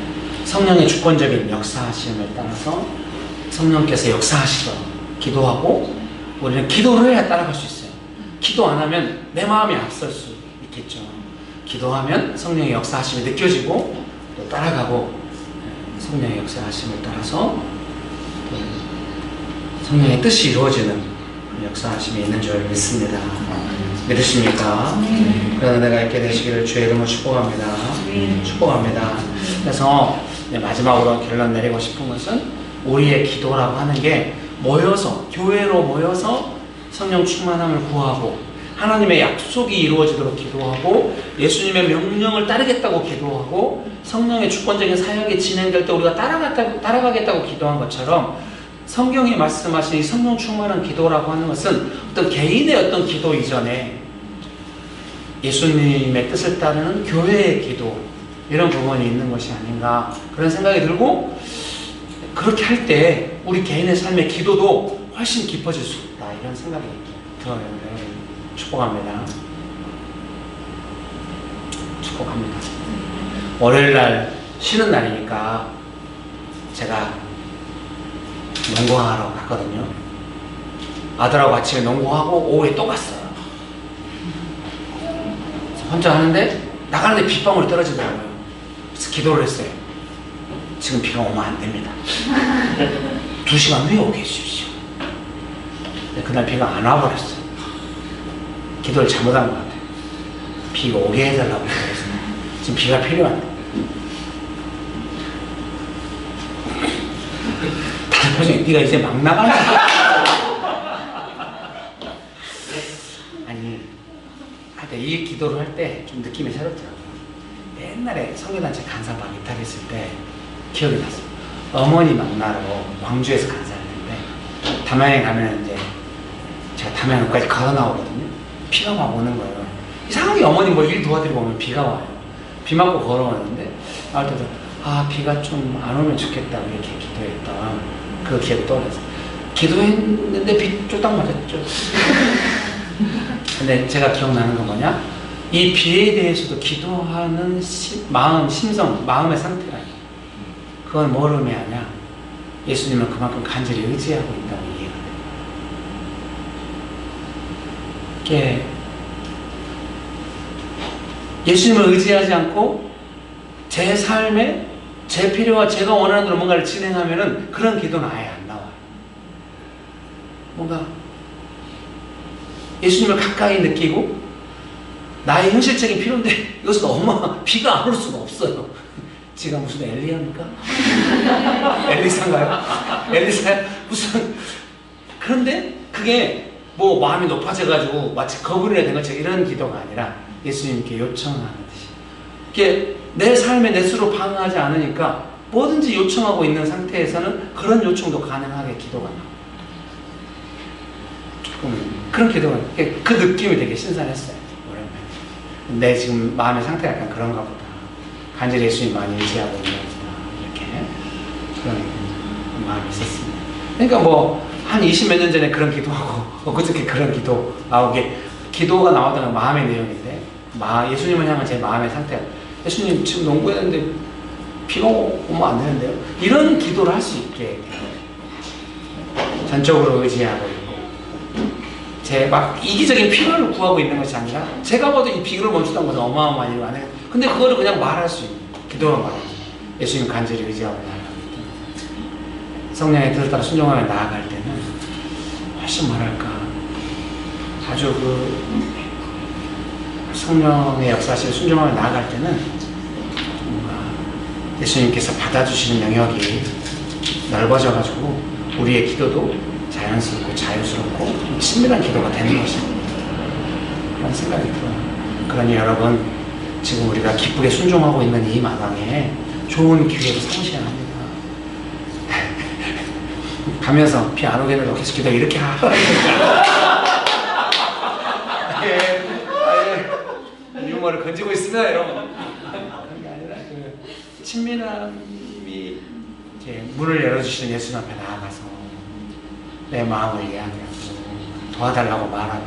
성령의 주권적인 역사하심을 따라서 성령께서 역사하시도록 기도하고 우리는 기도를 해야 따라갈 수 있어요. 기도 안 하면 내 마음이 앞설 수 있겠죠. 기도하면 성령의 역사하심이 느껴지고 또 따라가고 성령의 역사하심을 따라서 성령의 뜻이 이루어지는 역사하심이 있는 줄 믿습니다. 믿으십니까? 그래서 내가 있게 되시기를 주의 이름으로 축복합니다. 축복합니다. 그래서 마지막으로 결론 내리고 싶은 것은 우리의 기도라고 하는 게 모여서 교회로 모여서 성령 충만함을 구하고 하나님의 약속이 이루어지도록 기도하고 예수님의 명령을 따르겠다고 기도하고 성령의 주권적인 사역이 진행될 때 우리가 따라가겠다고 기도한 것처럼 성경이 말씀하신 이 성령 충만한 기도라고 하는 것은 어떤 개인의 어떤 기도 이전에 예수님의 뜻을 따르는 교회의 기도 이런 부분이 있는 것이 아닌가 그런 생각이 들고 그렇게 할 때 우리 개인의 삶의 기도도 훨씬 깊어질 수 있다 이런 생각이 들어요. 축복합니다. 축복합니다. 월요일날 쉬는 날이니까 제가 농구하러 갔거든요. 아들하고 아침에 농구하고 오후에 또 갔어요. 혼자 하는데 나가는데 빗방울이 떨어지더라고요. 그래서 기도를 했어요. 지금 비가 오면 안 됩니다. 2시간 후에 오게 해주십시오. 근데 그날 비가 안 와버렸어요. 기도를 잘못한 것 같아요. 비가 오게 해달라고 기도했어요. 지금 비가 필요한데. 다른 표정이 네가 이제 막 나가는 아니, 하여튼 이 기도를 할 때 좀 느낌이 새롭더라고요. 옛날에 성교단체 간사 막 이탈했을 때 기억이 났어요. 어머니 만나러 광주에서 간사를 했는데 담양에 가면 이제 제가 담양까지 걸어 나오거든요. 비가 막 오는 거예요. 이상하게 어머니 뭐 일 도와드리고 오면 비가 와요. 비 맞고 걸어오는데 나올 때도 비가 좀 안 오면 좋겠다 이렇게 기도했던 그 기억이 떠올랐어요. 기도했는데 비 쫄딱 맞았죠. 근데 제가 기억나는 건 뭐냐? 이 비에 대해서도 기도하는 마음, 심성, 마음의 상태가 있어요. 그건 뭘 의미하냐? 예수님은 그만큼 간절히 의지하고 있다고 이해가 돼요. 이게 예수님을 의지하지 않고 제 삶에 제 필요와 제가 원하는 대로 뭔가를 진행하면은 그런 기도는 아예 안 나와요. 뭔가 예수님을 가까이 느끼고 나의 현실적인 필요인데 이것은 엄마 비가 안 올 수가 없어요. 지가 무슨 엘리야입니까? 엘리사인가요? 엘리사야? 무슨 그런데 그게 뭐 마음이 높아져가지고 마치 거부를 해야 되는 것처럼 이런 기도가 아니라 예수님께 요청하는 듯이 이게 내 삶에 내 스스로 방어하지 않으니까 뭐든지 요청하고 있는 상태에서는 그런 요청도 가능하게 기도가 나와요. 조금 그런 기도가 그 느낌이 되게 신선했어요. 오랜만에. 내 지금 마음의 상태가 약간 그런가 보다. 간절히 예수님 많이 의지하고 있는 거다. 이렇게 그런 마음이 있었습니다. 그러니까 뭐 한 20몇 년 전에 그런 기도하고 그저께 그런 기도 나오게 기도가 나오다가 마음의 내용인데 예수님을 향한 제 마음의 상태 예수님 지금 농구했는데 비가 오면 안 되는데요. 이런 기도를 할 수 있게 전적으로 의지하고 있고 제 막 이기적인 필요를 구하고 있는 것이 아니라 제가 봐도 이 비를 멈추던 것은 어마어마한 일이 아니에요. 근데 그거를 그냥 말할 수 있는 기도로 말하죠. 예수님 간절히 의지하고 나아가기 때문에 성령의 뜻을 따라 순종하며 나아갈 때는 훨씬 뭐랄까 아주 성령의 역사실 순종하며 나아갈 때는 뭔가 예수님께서 받아주시는 영역이 넓어져가지고 우리의 기도도 자연스럽고 자유스럽고 친밀한 기도가 되는 것입니다. 그런 생각이 들어요. 그러니 여러분 지금 우리가 기쁘게 순종하고 있는 이 마당에 좋은 기회로 삼으셔야 합니다. 가면서 비 안 오게 해달라고 계속 기도 이렇게 유머를 건지고 있습니다 여러분. 그런 게 아니라 그 친밀함이 이제 문을 열어주시는 예수님 앞에 나아가서 내 마음을 이야기하고 도와달라고 말하고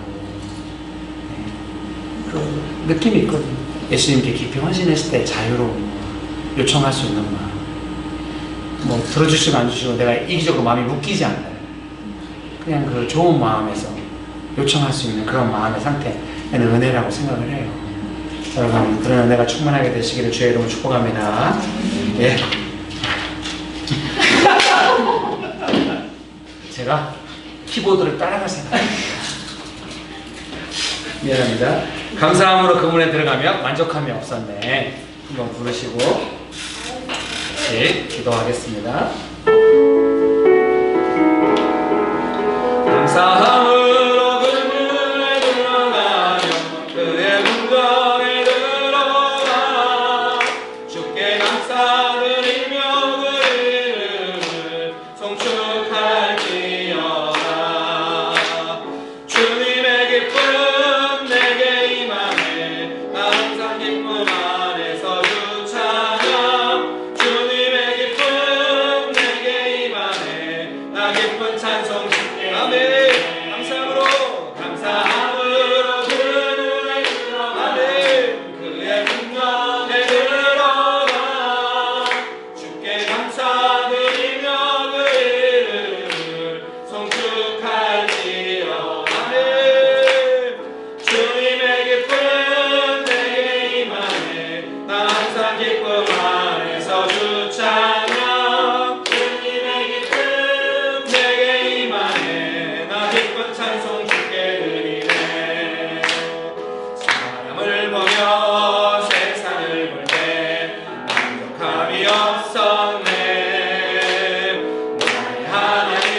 그 느낌이 있거든요. 예수님께 깊이 헌신했을 때 자유로운 요청할 수 있는 마음 뭐 들어주시고 안 주시고 내가 이기적으로 마음이 묶이지 않아요. 그냥 그 좋은 마음에서 요청할 수 있는 그런 마음의 상태는 은혜라고 생각을 해요. 여러분 그런 은혜가 충만하게 되시기를 주의 이름으로 축복합니다. 예. 제가 키보드를 따라갈 생각입니다. 미안합니다. 감사함으로 그분에 들어가며 만족함이 없었네. 한번 부르시고 다시 기도하겠습니다. 감사함으로 그분에 들어가며 그의 궁전에 들어가 주께 감사드리며 그의 이름을 송축할지어다. 주님의 기쁨 내게 임하네 항상 기쁨 안에서 주 찬양 주님의 기쁨 내게 임하네 나 기쁜 찬송 주께 아멘. 기쁜 찬송 주께 드리네. 사람을 보며 세상을 볼 때 만족함이 없었네. 나의 하나님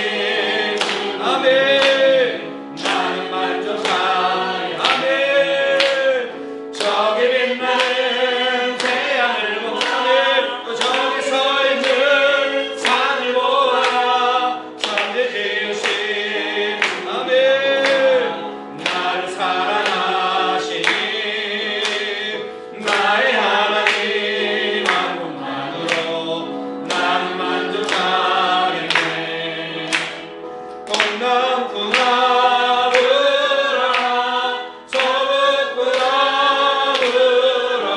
아멘. 나는 만족하리 아멘. 저기 빛나는 태양을 보아 또 저기 서 있는 산을 보아 천지 지으신 아멘. 나를 사랑하시니 나의 하나님 한 분만으로 나는 만족하겠네. 봄나무나 불어라 소붓구나 불어라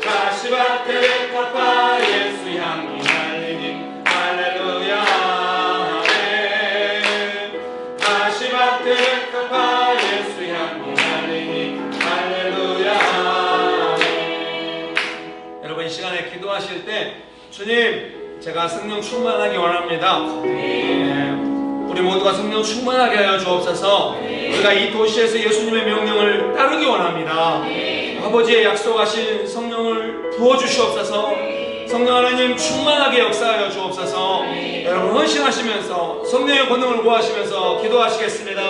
가시밭에 탑파 예수 향기 날리니 할렐루야 아멘. 가시밭에 탑파 예수 향기 날리니 할렐루야 아멘. 여러분 이 시간에 기도하실 때 주님 제가 성령 충만하기 원합니다. 우리 모두가 성령 충만하게 하여 주옵소서. 우리가 이 도시에서 예수님의 명령을 따르기 원합니다. 아버지의 약속하신 성령을 부어주시옵소서. 성령 하나님 충만하게 역사하여 주옵소서. 여러분 헌신하시면서 성령의 권능을 구하시면서 기도하시겠습니다.